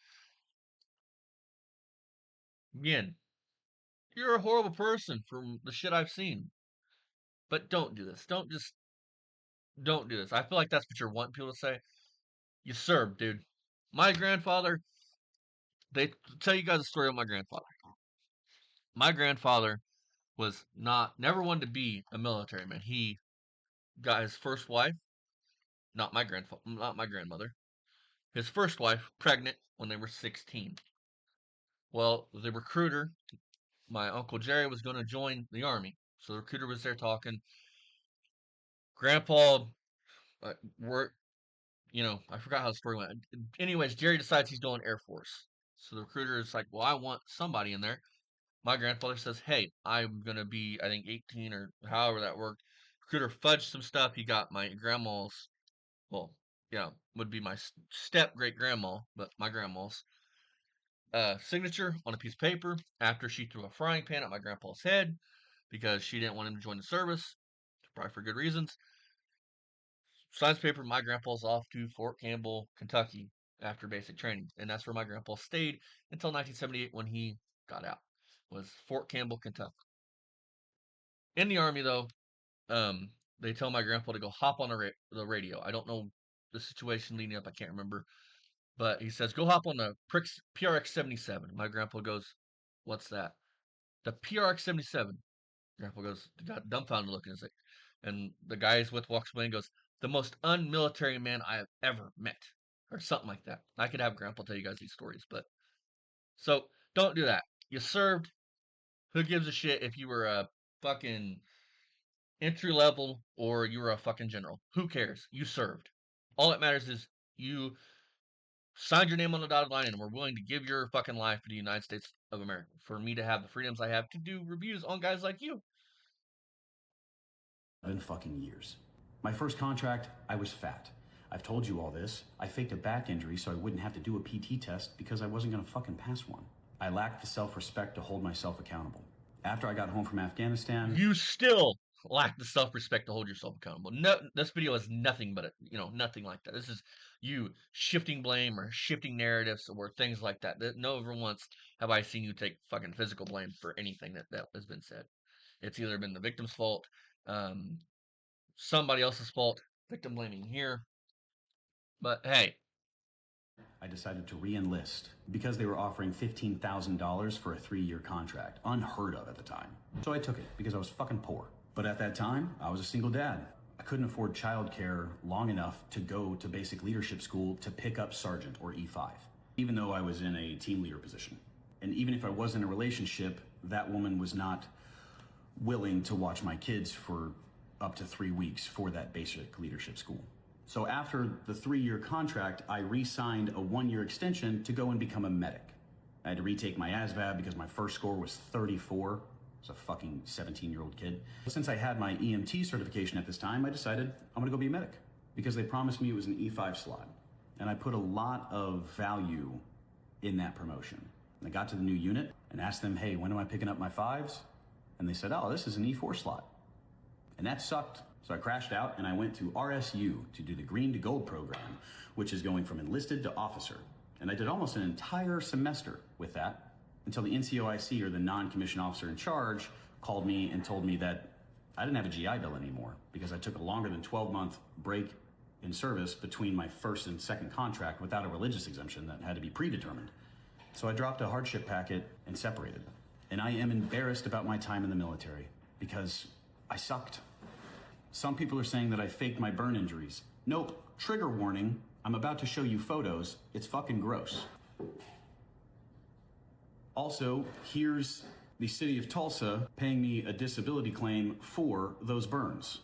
Again, you're a horrible person from the shit I've seen. But don't do this. Don't do this. I feel like that's what you're wanting people to say. You served, dude. My grandfather, they tell you guys a story of my grandfather. My grandfather was never wanted to be a military man. He got his first wife, not my grandmother. His first wife pregnant when they were 16. Well, the recruiter, my uncle Jerry, was going to join the army. So the recruiter was there talking. Grandpa, worked, I forgot how the story went. Anyways, Jerry decides he's going Air Force. So the recruiter is like, well, I want somebody in there. My grandfather says, hey, I'm going to be, I think, 18 or however that worked. Recruiter fudged some stuff. He got my grandma's, well, would be my step great grandma, but my grandma's signature on a piece of paper after she threw a frying pan at my grandpa's head because she didn't want him to join the service. probably for good reasons. Signs paper, my grandpa's off to Fort Campbell, Kentucky after basic training. And that's where my grandpa stayed until 1978 when he got out, was Fort Campbell, Kentucky. In the Army, though, they tell my grandpa to go hop on the radio. I don't know the situation leading up. I can't remember. But he says, go hop on the PRX-77. My grandpa goes, what's that? The PRX-77. Grandpa goes, got dumbfounded looking. And the guy he's with walks away and goes, the most unmilitary man I have ever met. Or something like that. I could have Grandpa tell you guys these stories, but so don't do that. You served. Who gives a shit if you were a fucking entry level or you were a fucking general? Who cares? You served. All that matters is you signed your name on the dotted line and were willing to give your fucking life for the United States of America. For me to have the freedoms I have to do reviews on guys like you. Been fucking years. My first contract, I was fat. I've told you all this. I faked a back injury so I wouldn't have to do a PT test because I wasn't gonna fucking pass one. I lacked the self-respect to hold myself accountable. After I got home from Afghanistan... You still lack the self-respect to hold yourself accountable. No, this video is nothing but, nothing like that. This is you shifting blame or shifting narratives or things like that. Never once have I seen you take fucking physical blame for anything that has been said. It's either been the victim's fault, somebody else's fault, victim blaming here. But hey, I decided to re-enlist because they were offering $15,000 for a 3-year contract. Unheard of at the time. So I took it because I was fucking poor. But at that time, I was a single dad. I couldn't afford childcare long enough to go to basic leadership school to pick up sergeant or E5, even though I was in a team leader position. And even if I was in a relationship, that woman was not willing to watch my kids for up to 3 weeks for that basic leadership school. So after the 3-year contract, I re-signed a 1-year extension to go and become a medic. I had to retake my ASVAB because my first score was 34. I was a fucking 17-year-old kid. Since I had my EMT certification at this time, I decided I'm gonna go be a medic because they promised me it was an E5 slot. And I put a lot of value in that promotion. And I got to the new unit and asked them, hey, when am I picking up my 5s? And they said, oh, this is an E4 slot. And that sucked. So I crashed out and I went to RSU to do the Green to Gold program, which is going from enlisted to officer. And I did almost an entire semester with that until the NCOIC, or the non-commissioned officer in charge, called me and told me that I didn't have a GI Bill anymore because I took a longer than 12-month break in service between my first and second contract without a religious exemption that had to be predetermined. So I dropped a hardship packet and separated. And I am embarrassed about my time in the military because I sucked. Some people are saying that I faked my burn injuries. Nope, trigger warning. I'm about to show you photos. It's fucking gross. Also, here's the city of Tulsa paying me a disability claim for those burns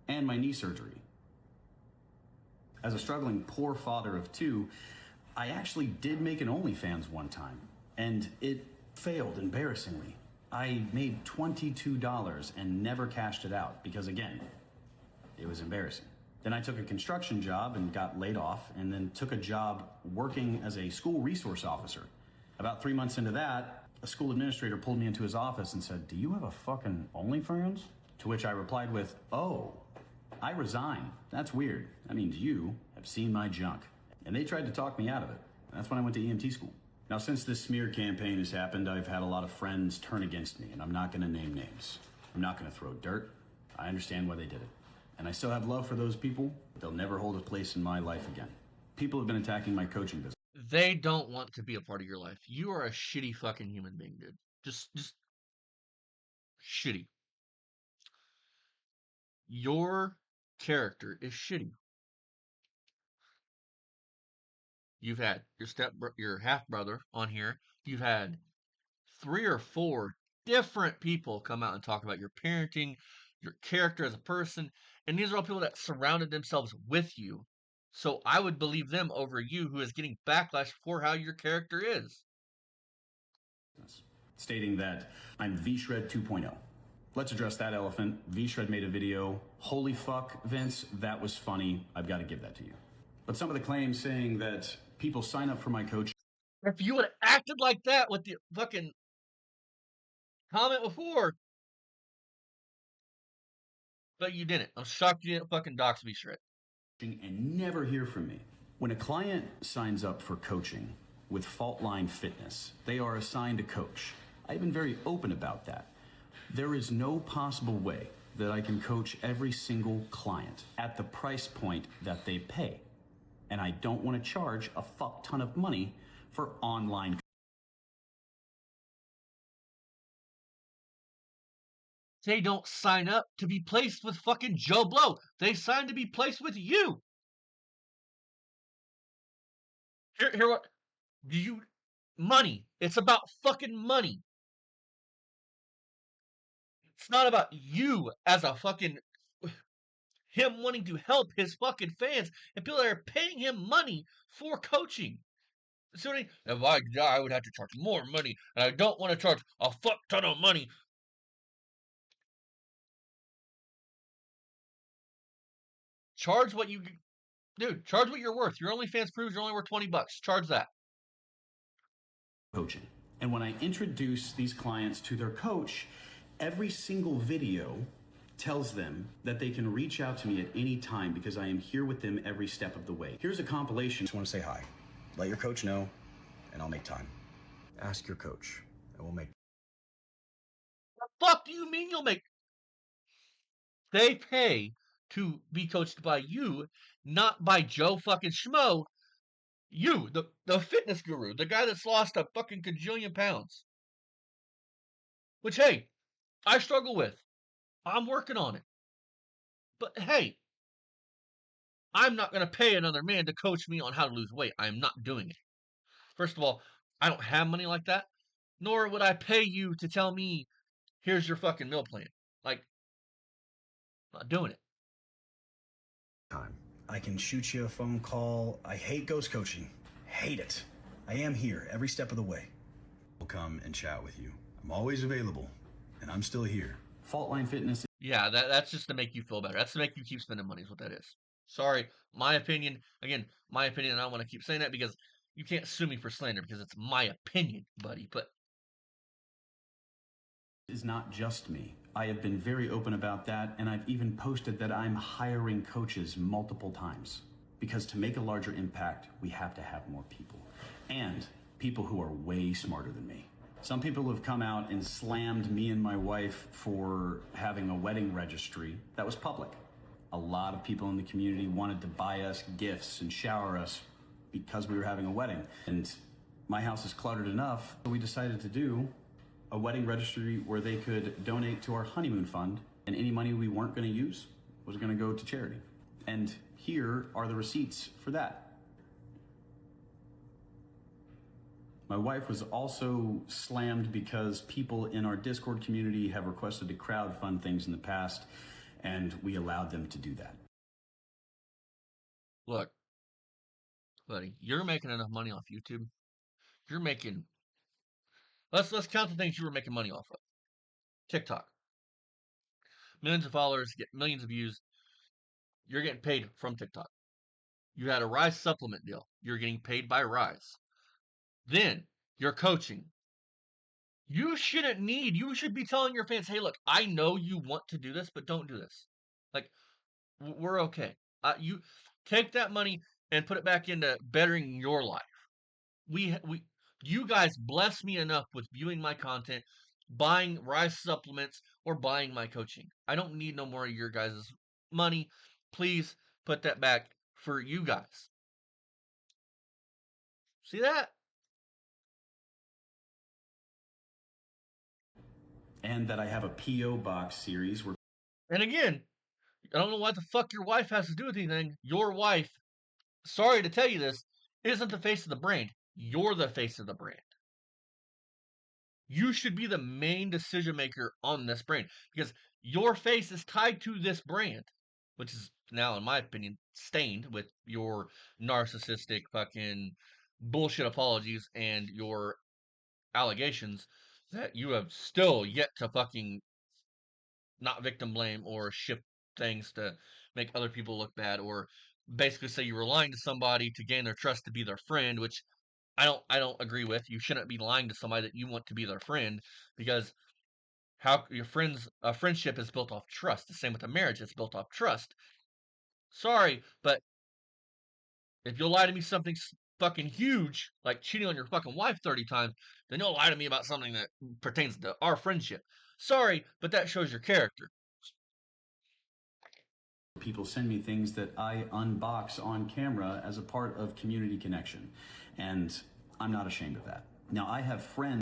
and my knee surgery. As a struggling poor father of 2, I actually did make an OnlyFans one time, and it failed embarrassingly. I made $22 and never cashed it out because, again, it was embarrassing. Then I took a construction job and got laid off, and then took a job working as a school resource officer. About 3 months into that, a school administrator pulled me into his office and said, do you have a fucking OnlyFans? To which I replied with, oh, I resign. That's weird. That means you have seen my junk. And they tried to talk me out of it. That's when I went to EMT school. Now, since this smear campaign has happened, I've had a lot of friends turn against me, and I'm not going to name names. I'm not going to throw dirt. I understand why they did it. And I still have love for those people, but they'll never hold a place in my life again. People have been attacking my coaching business. They don't want to be a part of your life. You are a shitty fucking human being, dude. Just shitty. Your character is shitty. You've had your half brother on here. You've had 3 or 4 different people come out and talk about your parenting, your character as a person, and these are all people that surrounded themselves with you. So I would believe them over you, who is getting backlash for how your character is. Stating that I'm V-Shred 2.0. Let's address that elephant. V-Shred made a video. Holy fuck, Vince, that was funny. I've got to give that to you. But some of the claims saying that people sign up for my coaching. If you would have acted like that with the fucking comment before, But you didn't. I'm shocked you didn't fucking dox me straight. And never hear from me. When a client signs up for coaching with Faultline Fitness, they are assigned a coach. I've been very open about that. There is no possible way that I can coach every single client at the price point that they pay. And I don't want to charge a fuck ton of money for online. They don't sign up to be placed with fucking Joe Blow. They sign to be placed with you. Here what? Do you money? It's about fucking money. It's not about you as a fucking him wanting to help his fucking fans and people that are paying him money for coaching. So if I would have to charge more money, and I don't want to charge a fuck ton of money. Charge what you, dude. Charge what you're worth. Your OnlyFans proves you're only worth $20. Charge that. Coaching. And when I introduce these clients to their coach, every single video tells them that they can reach out to me at any time because I am here with them every step of the way. Here's a compilation. Just want to say hi. Let your coach know, and I'll make time. Ask your coach, and we'll make. What the fuck do you mean you'll make? They pay to be coached by you, not by Joe fucking Schmo. You, the fitness guru, the guy that's lost a fucking cajillion pounds. Which, hey, I struggle with. I'm working on it. But hey, I'm not going to pay another man to coach me on how to lose weight. I'm not doing it. First of all, I don't have money like that. Nor would I pay you to tell me, here's your fucking meal plan. Like, I'm not doing it. Time. I can shoot you a phone call. I hate ghost coaching. Hate it. I am here every step of the way. I'll come and chat with you. I'm always available, and I'm still here. Faultline Fitness. Yeah, that's just to make you feel better. That's to make you keep spending money is what that is. Sorry, my opinion. Again, my opinion, and I want to keep saying that because you can't sue me for slander because it's my opinion, buddy. But is not just me. I have been very open about that, and I've even posted that I'm hiring coaches multiple times. Because to make a larger impact, we have to have more people. And people who are way smarter than me. Some people have come out and slammed me and my wife for having a wedding registry that was public. A lot of people in the community wanted to buy us gifts and shower us because we were having a wedding. And my house is cluttered enough, so we decided to do a wedding registry where they could donate to our honeymoon fund, and any money we weren't going to use was going to go to charity. And here are the receipts for that. My wife was also slammed because people in our Discord community have requested to crowdfund things in the past, and we allowed them to do that. look, buddy, you're making enough money off YouTube. You're making. Let's count the things you were making money off of. TikTok. Millions of followers, get millions of views. You're getting paid from TikTok. You had a Rise supplement deal. You're getting paid by Rise. Then you're coaching. You should be telling your fans, hey, look, I know you want to do this, but don't do this. Like, we're okay. You take that money and put it back into bettering your life. You guys bless me enough with viewing my content, buying Rise supplements, or buying my coaching. I don't need no more of your guys' money. Please put that back for you guys. See that? And that I have a P.O. Box series where. And again, I don't know what the fuck your wife has to do with anything. Your wife, sorry to tell you this, isn't the face of the brand. You're the face of the brand. You should be the main decision maker on this brand because your face is tied to this brand, which is now, in my opinion, stained with your narcissistic fucking bullshit apologies and your allegations that you have still yet to fucking not victim blame or shift things to make other people look bad or basically say you were lying to somebody to gain their trust to be their friend, which I don't agree with. You shouldn't be lying to somebody that you want to be their friend because How your friends a friendship is built off trust. The same with a marriage, it's built off trust. Sorry, but if you'll lie to me something fucking huge, like cheating on your fucking wife 30 times, then you'll lie to me about something that pertains to our friendship. Sorry, but that shows your character. People send me things that I unbox on camera as a part of community connection. And I'm not ashamed of that. Now, I have friends.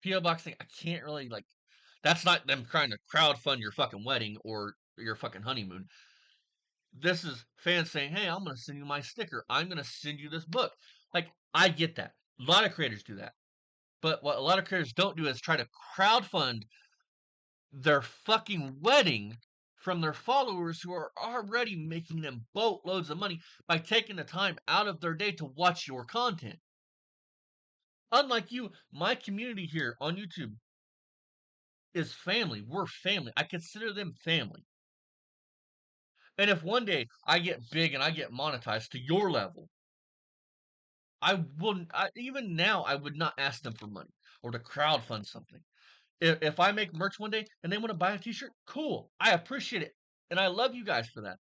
P.O. Box thing, I can't really, like, that's not them trying to crowdfund your fucking wedding or your fucking honeymoon. This is fans saying, hey, I'm going to send you my sticker. I'm going to send you this book. Like, I get that. A lot of creators do that. But what a lot of creators don't do is try to crowdfund their fucking wedding from their followers who are already making them boatloads of money by taking the time out of their day to watch your content. Unlike you, my community here on YouTube is family. We're family. I consider them family. And if one day I get big and I get monetized to your level, I wouldn't, even now, I would not ask them for money or to crowdfund something. If I make merch one day and they want to buy a t-shirt, cool. I appreciate it. And I love you guys for that.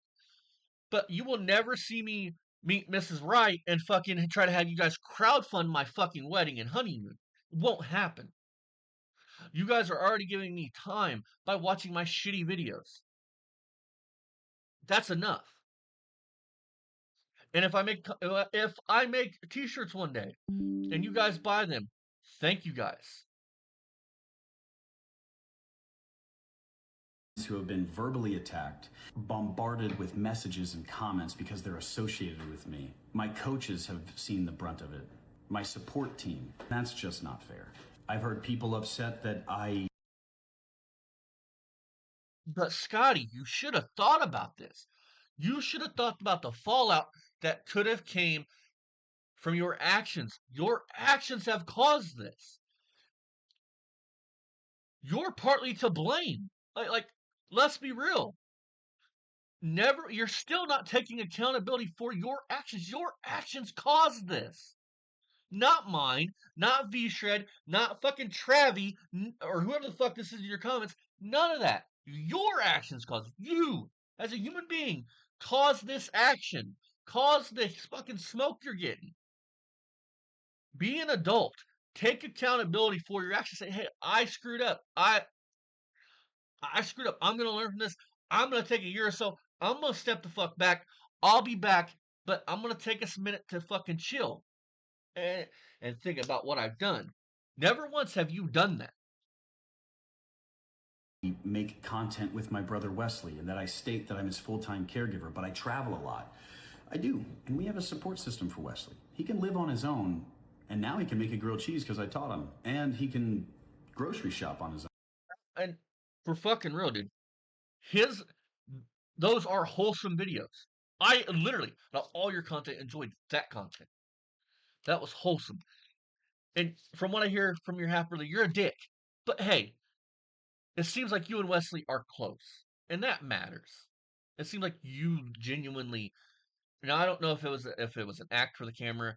But you will never see me meet Mrs. Wright and fucking try to have you guys crowdfund my fucking wedding and honeymoon. It won't happen. You guys are already giving me time by watching my shitty videos. That's enough. And if I make t-shirts one day and you guys buy them, thank you guys. Who have been verbally attacked, bombarded with messages and comments because they're associated with me. My coaches have seen the brunt of it. My support team. That's just not fair. I've heard people upset that But Scotty, you should have thought about this. You should have thought about the fallout that could have came from your actions. Your actions have caused this. You're partly to blame. Like, let's be real. You're still not taking accountability for your actions. Your actions caused this. Not mine, not V-Shred, not fucking Travie, or whoever the fuck this is in your comments. None of that. Your actions caused you, as a human being, caused this action. Caused the fucking smoke you're getting. Be an adult. Take accountability for your actions. Say, hey, I screwed up. I screwed up. I'm gonna learn from this. I'm gonna take a year or so. I'm gonna step the fuck back. I'll be back, but I'm gonna take us a minute to fucking chill and think about what I've done. Never once have you done that. make content with my brother Wesley and that I state that I'm his full-time caregiver, but I travel a lot. I do, and we have a support system for Wesley. He can live on his own, and now he can make a grilled cheese because I taught him, and he can grocery shop on his own. And for fucking real, dude, those are wholesome videos. I literally, not all your content, enjoyed that content. That was wholesome. And from what I hear from your half brother, you're a dick. But hey, it seems like you and Wesley are close, and that matters. It seems like you genuinely. Now I don't know if it was an act for the camera.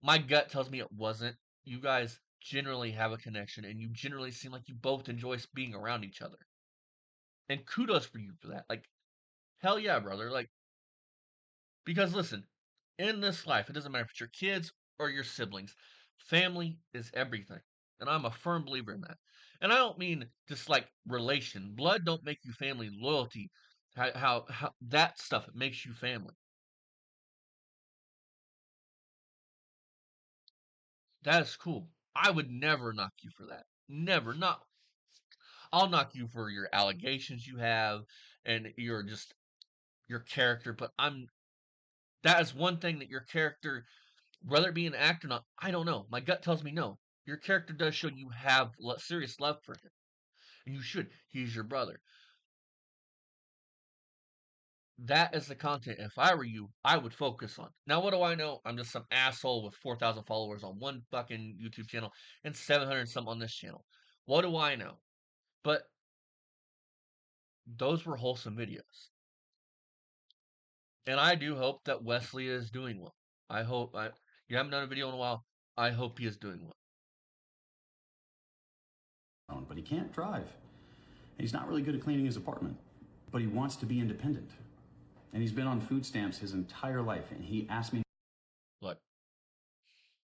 My gut tells me it wasn't. You guys generally have a connection, and you generally seem like you both enjoy being around each other. And kudos for you for that. Like, hell yeah, brother. Like, because listen, in this life, it doesn't matter if it's your kids or your siblings. Family is everything. And I'm a firm believer in that. And I don't mean just like relation. Blood don't make you family. Loyalty, how that stuff makes you family. That is cool. I would never knock you for that. Never. Not. I'll knock you for your allegations you have and your character. But that is one thing that your character, whether it be an act or not, I don't know. My gut tells me no. Your character does show you have serious love for him. And you should. He's your brother. That is the content, if I were you, I would focus on. Now, what do I know? I'm just some asshole with 4,000 followers on one fucking YouTube channel and 700 some on this channel. What do I know? But those were wholesome videos. And I do hope that Wesley is doing well. You haven't done a video in a while. I hope he is doing well. but he can't drive. And he's not really good at cleaning his apartment, but he wants to be independent. And he's been on food stamps his entire life, and he asked me. Look,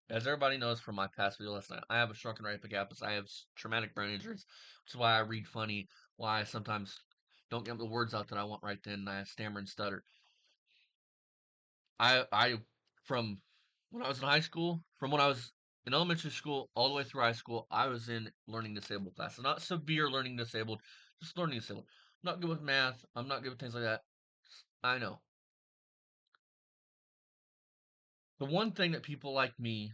as everybody knows from my past video last night, I have a shrunken right epigastrus. I have traumatic brain injuries, which is why I read funny, why I sometimes don't get the words out that I want right then, and I stammer and stutter. I from when I was in high school, from when I was in elementary school all the way through high school, I was in learning disabled classes. Not severe learning disabled, just learning disabled. I'm not good with math. I'm not good with things like that. I know. The one thing that people like me,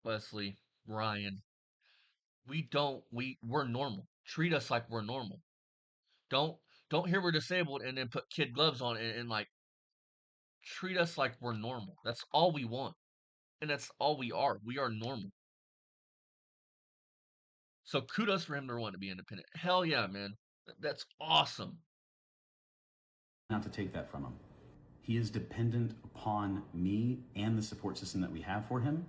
Wesley, Ryan, we're normal. Treat us like we're normal. Don't don't hear we're disabled and then put kid gloves on and like treat us like we're normal. That's all we want. And that's all we are. We are normal. So kudos for him to want to be independent. Hell yeah, man. That's awesome. Not to take that from him. He is dependent upon me and the support system that we have for him.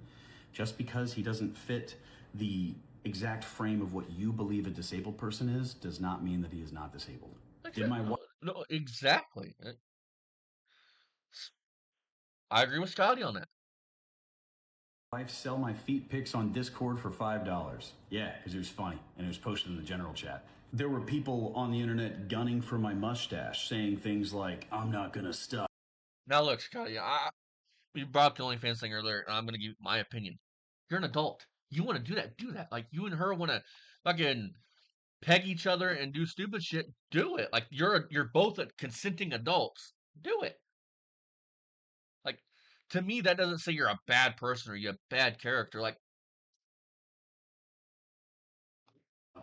Just because he doesn't fit the exact frame of what you believe a disabled person is does not mean that he is not disabled. No, exactly. I agree with Scotty on that. Wife sell my feet pics on Discord for $5. Yeah, because it was funny and it was posted in the general chat. There were people on the internet gunning for my mustache, saying things like, "I'm not gonna stop." Now look, Scotty, you brought up the OnlyFans thing earlier, and I'm gonna give my opinion. You're an adult. You want to do that? Do that. Like you and her want to fucking peg each other and do stupid shit. Do it. Like you're both consenting adults. Do it. Like to me, that doesn't say you're a bad person or you have bad character. Like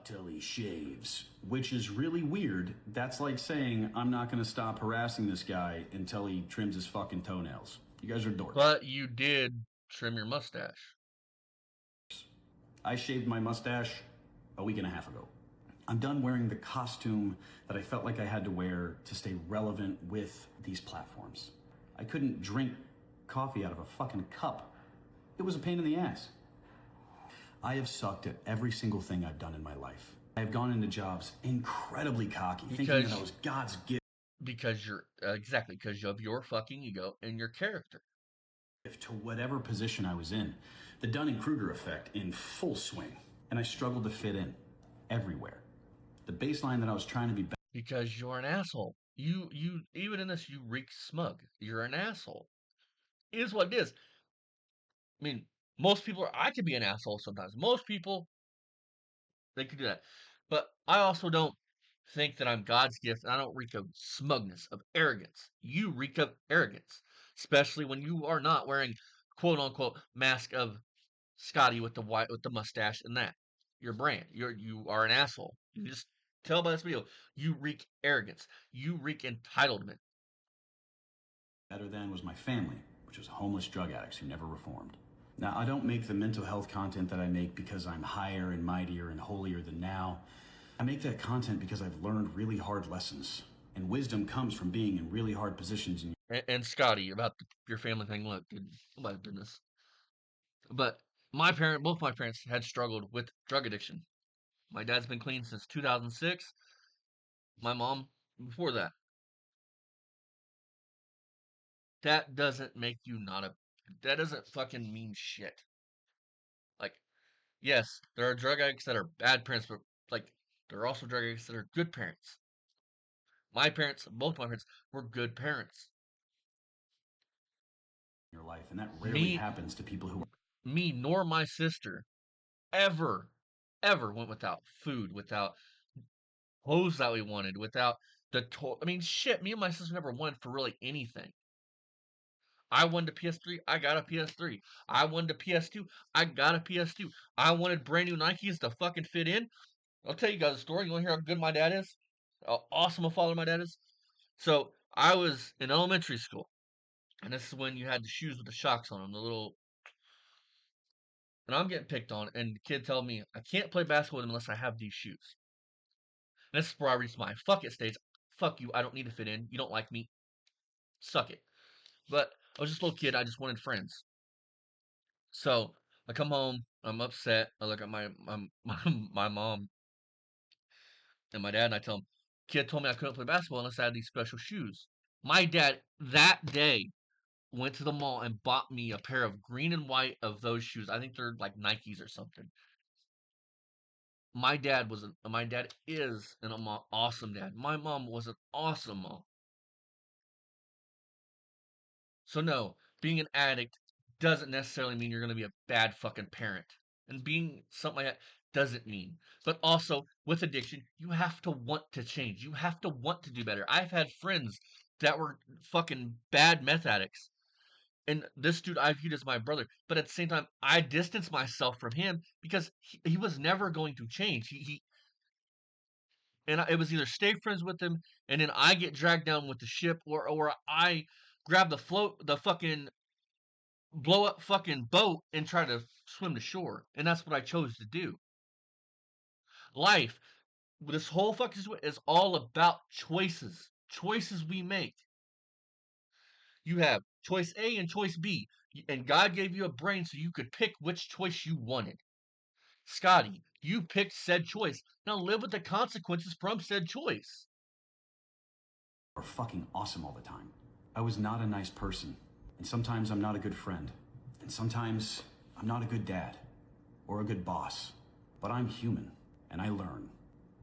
till he shaves, which is really weird. That's like saying, I'm not going to stop harassing this guy until he trims his fucking toenails. You guys are dorks. But you did trim your mustache. I shaved my mustache a week and a half ago. I'm done wearing the costume that I felt like I had to wear to stay relevant with these platforms. I couldn't drink coffee out of a fucking cup. It was a pain in the ass. I have sucked at every single thing I've done in my life. I have gone into jobs incredibly cocky, thinking that I was God's gift. Because you're exactly because of your fucking ego and your character. To whatever position I was in, the Dunning-Kruger effect in full swing, and I struggled to fit in everywhere. The baseline that I was trying to be. Because you're an asshole. You even in this, you reek smug. You're an asshole. It is what it is. I mean, most people I could be an asshole sometimes. Most people they could do that. But I also don't think that I'm God's gift. And I don't reek of smugness, of arrogance. You reek of arrogance, especially when you are not wearing quote unquote mask of Scotty with the mustache and that. Your brand. You are an asshole. You just tell by this video. You reek arrogance. You reek entitlement. Better than was my family, which was homeless drug addicts who never reformed. Now, I don't make the mental health content that I make because I'm higher and mightier and holier than now. I make that content because I've learned really hard lessons. And wisdom comes from being in really hard positions. And Scotty, about your family thing, look, dude, oh my goodness. But both my parents had struggled with drug addiction. My dad's been clean since 2006. My mom before that. That doesn't make you not a. That doesn't fucking mean shit. Like, yes, there are drug addicts that are bad parents, but like, there are also drug addicts that are good parents. My parents, both my parents, were good parents. Your life, and that rarely happens to people who. Me nor my sister ever went without food, without clothes that we wanted, without I mean, shit, me and my sister never wanted for really anything. I wanted a PS3, I got a PS3. I wanted a PS2, I got a PS2. I wanted brand new Nikes to fucking fit in. I'll tell you guys a story. You want to hear how good my dad is? How awesome a father my dad is? So, I was in elementary school. And this is when you had the shoes with the shocks on them, the little. And I'm getting picked on, and the kid told me I can't play basketball with him unless I have these shoes. And this is where I reached my fuck it stage. Fuck you, I don't need to fit in. You don't like me. Suck it. But I was just a little kid, I just wanted friends. So I come home, I'm upset. I look at my mom and my dad, and I tell him, kid told me I couldn't play basketball unless I had these special shoes. My dad that day went to the mall and bought me a pair of green and white of those shoes. I think they're like Nikes or something. My dad is an awesome dad. My mom was an awesome mom. So no, being an addict doesn't necessarily mean you're going to be a bad fucking parent. And being something like that doesn't mean. But also with addiction, you have to want to change. You have to want to do better. I've had friends that were fucking bad meth addicts. And this dude I viewed as my brother, but at the same time, I distanced myself from him because he was never going to change. It was either stay friends with him, and then I get dragged down with the ship, or I grab the fucking blow up fucking boat and try to swim to shore. And that's what I chose to do. Life, this whole fucking is all about choices. Choices we make. You have choice A and choice B. And God gave you a brain so you could pick which choice you wanted. Scotty, you picked said choice. Now live with the consequences from said choice. Are fucking awesome all the time. I was not a nice person, and sometimes I'm not a good friend, and sometimes I'm not a good dad or a good boss, but I'm human, and I learn,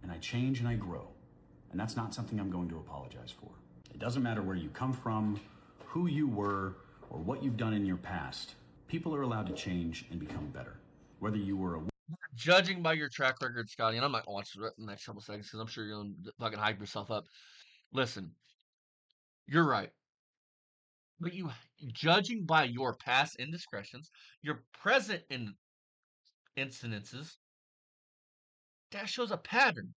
and I change and I grow, and that's not something I'm going to apologize for. It doesn't matter where you come from, who you were, or what you've done in your past. People are allowed to change and become better. Whether you were a Judging by your track record, Scotty, and I'm not going to watch the next couple seconds because I'm sure you're going to fucking hype yourself up. Listen, you're right. But judging by your past indiscretions, your present incidences, that shows a pattern.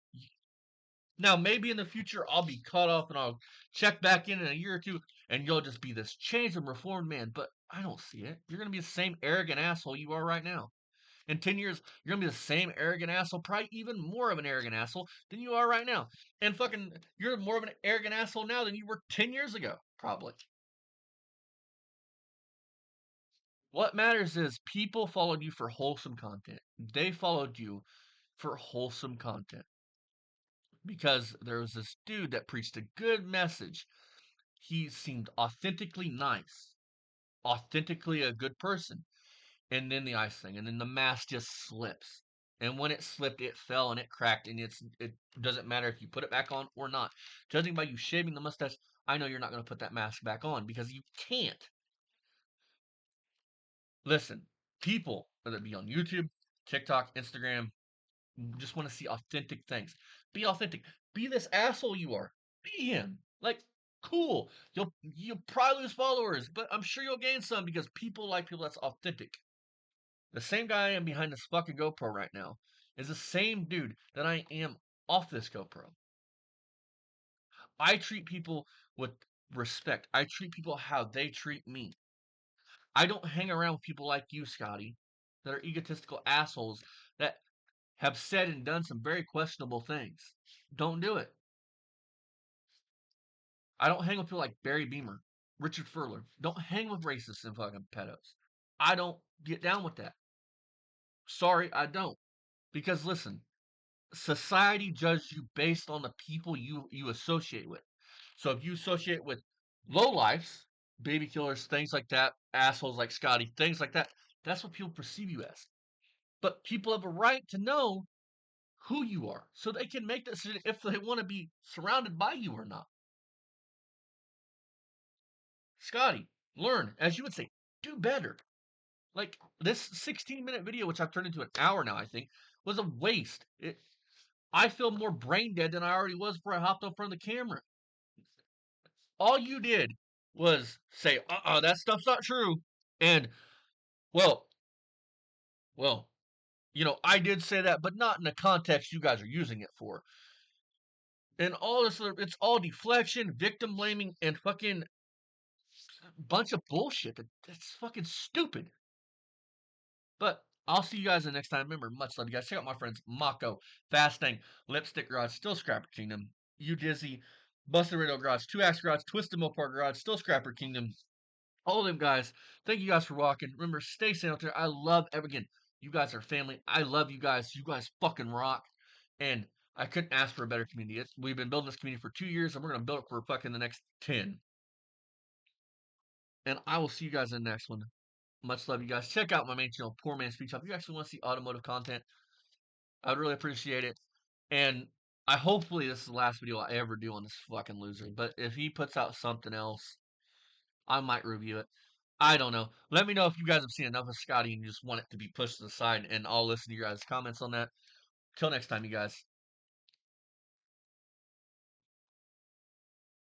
Now, maybe in the future I'll be cut off and I'll check back in a year or two, and you'll just be this changed and reformed man. But I don't see it. You're gonna be the same arrogant asshole you are right now. In 10 years, you're gonna be the same arrogant asshole, probably even more of an arrogant asshole than you are right now. And fucking, you're more of an arrogant asshole now than you were 10 years ago, probably. What matters is people followed you for wholesome content. They followed you for wholesome content because there was this dude that preached a good message. He seemed authentically nice, authentically a good person. And then the ice thing, and then the mask just slips. And when it slipped, it fell and it cracked, and it doesn't matter if you put it back on or not. Judging by you shaving the mustache, I know you're not going to put that mask back on because you can't. Listen, people, whether it be on YouTube, TikTok, Instagram, just want to see authentic things. Be authentic. Be this asshole you are. Be him. Like, cool. You'll probably lose followers, but I'm sure you'll gain some because people like people that's authentic. The same guy I am behind this fucking GoPro right now is the same dude that I am off this GoPro. I treat people with respect. I treat people how they treat me. I don't hang around with people like you, Scotty, that are egotistical assholes that have said and done some very questionable things. Don't do it. I don't hang with people like Barry Beamer, Richard Furler. Don't hang with racists and fucking pedos. I don't get down with that. Sorry, I don't. Because listen, society judges you based on the people you associate with. So if you associate with lowlifes, baby killers, things like that, assholes like Scotty, things like that, that's what people perceive you as. But people have a right to know who you are, so they can make that decision if they want to be surrounded by you or not. Scotty, learn, as you would say, do better. Like this 16-minute video, which I've turned into an hour now, I think, was a waste. I feel more brain dead than I already was before I hopped up front of the camera. All you did was say, that stuff's not true. And, well, well, I did say that, but not in the context you guys are using it for. And all this, it's all deflection, victim blaming, and fucking bunch of bullshit. That's fucking stupid. But I'll see you guys the next time. Remember, much love, you guys. Check out my friends Mako, Fasting, Lipstick Garage, Still Scrapper Kingdom, You Dizzy, Busted Radio Garage, 2Axe Garage, Twisted Mopar Garage, Still Scrapper Kingdom. All of them guys. Thank you guys for walking. Remember, stay safe out there. I love again. You guys are family. I love you guys. You guys fucking rock. And I couldn't ask for a better community. We've been building this community for 2 years, and we're gonna build it for fucking the next 10. And I will see you guys in the next one. Much love, you guys. Check out my main channel, Poor Man Speed Shop. If you actually want to see automotive content, I would really appreciate it. And hopefully this is the last video I ever do on this fucking loser. But if he puts out something else, I might review it. I don't know. Let me know if you guys have seen enough of Scotty and you just want it to be pushed to the side, and I'll listen to your guys' comments on that. Till next time, you guys.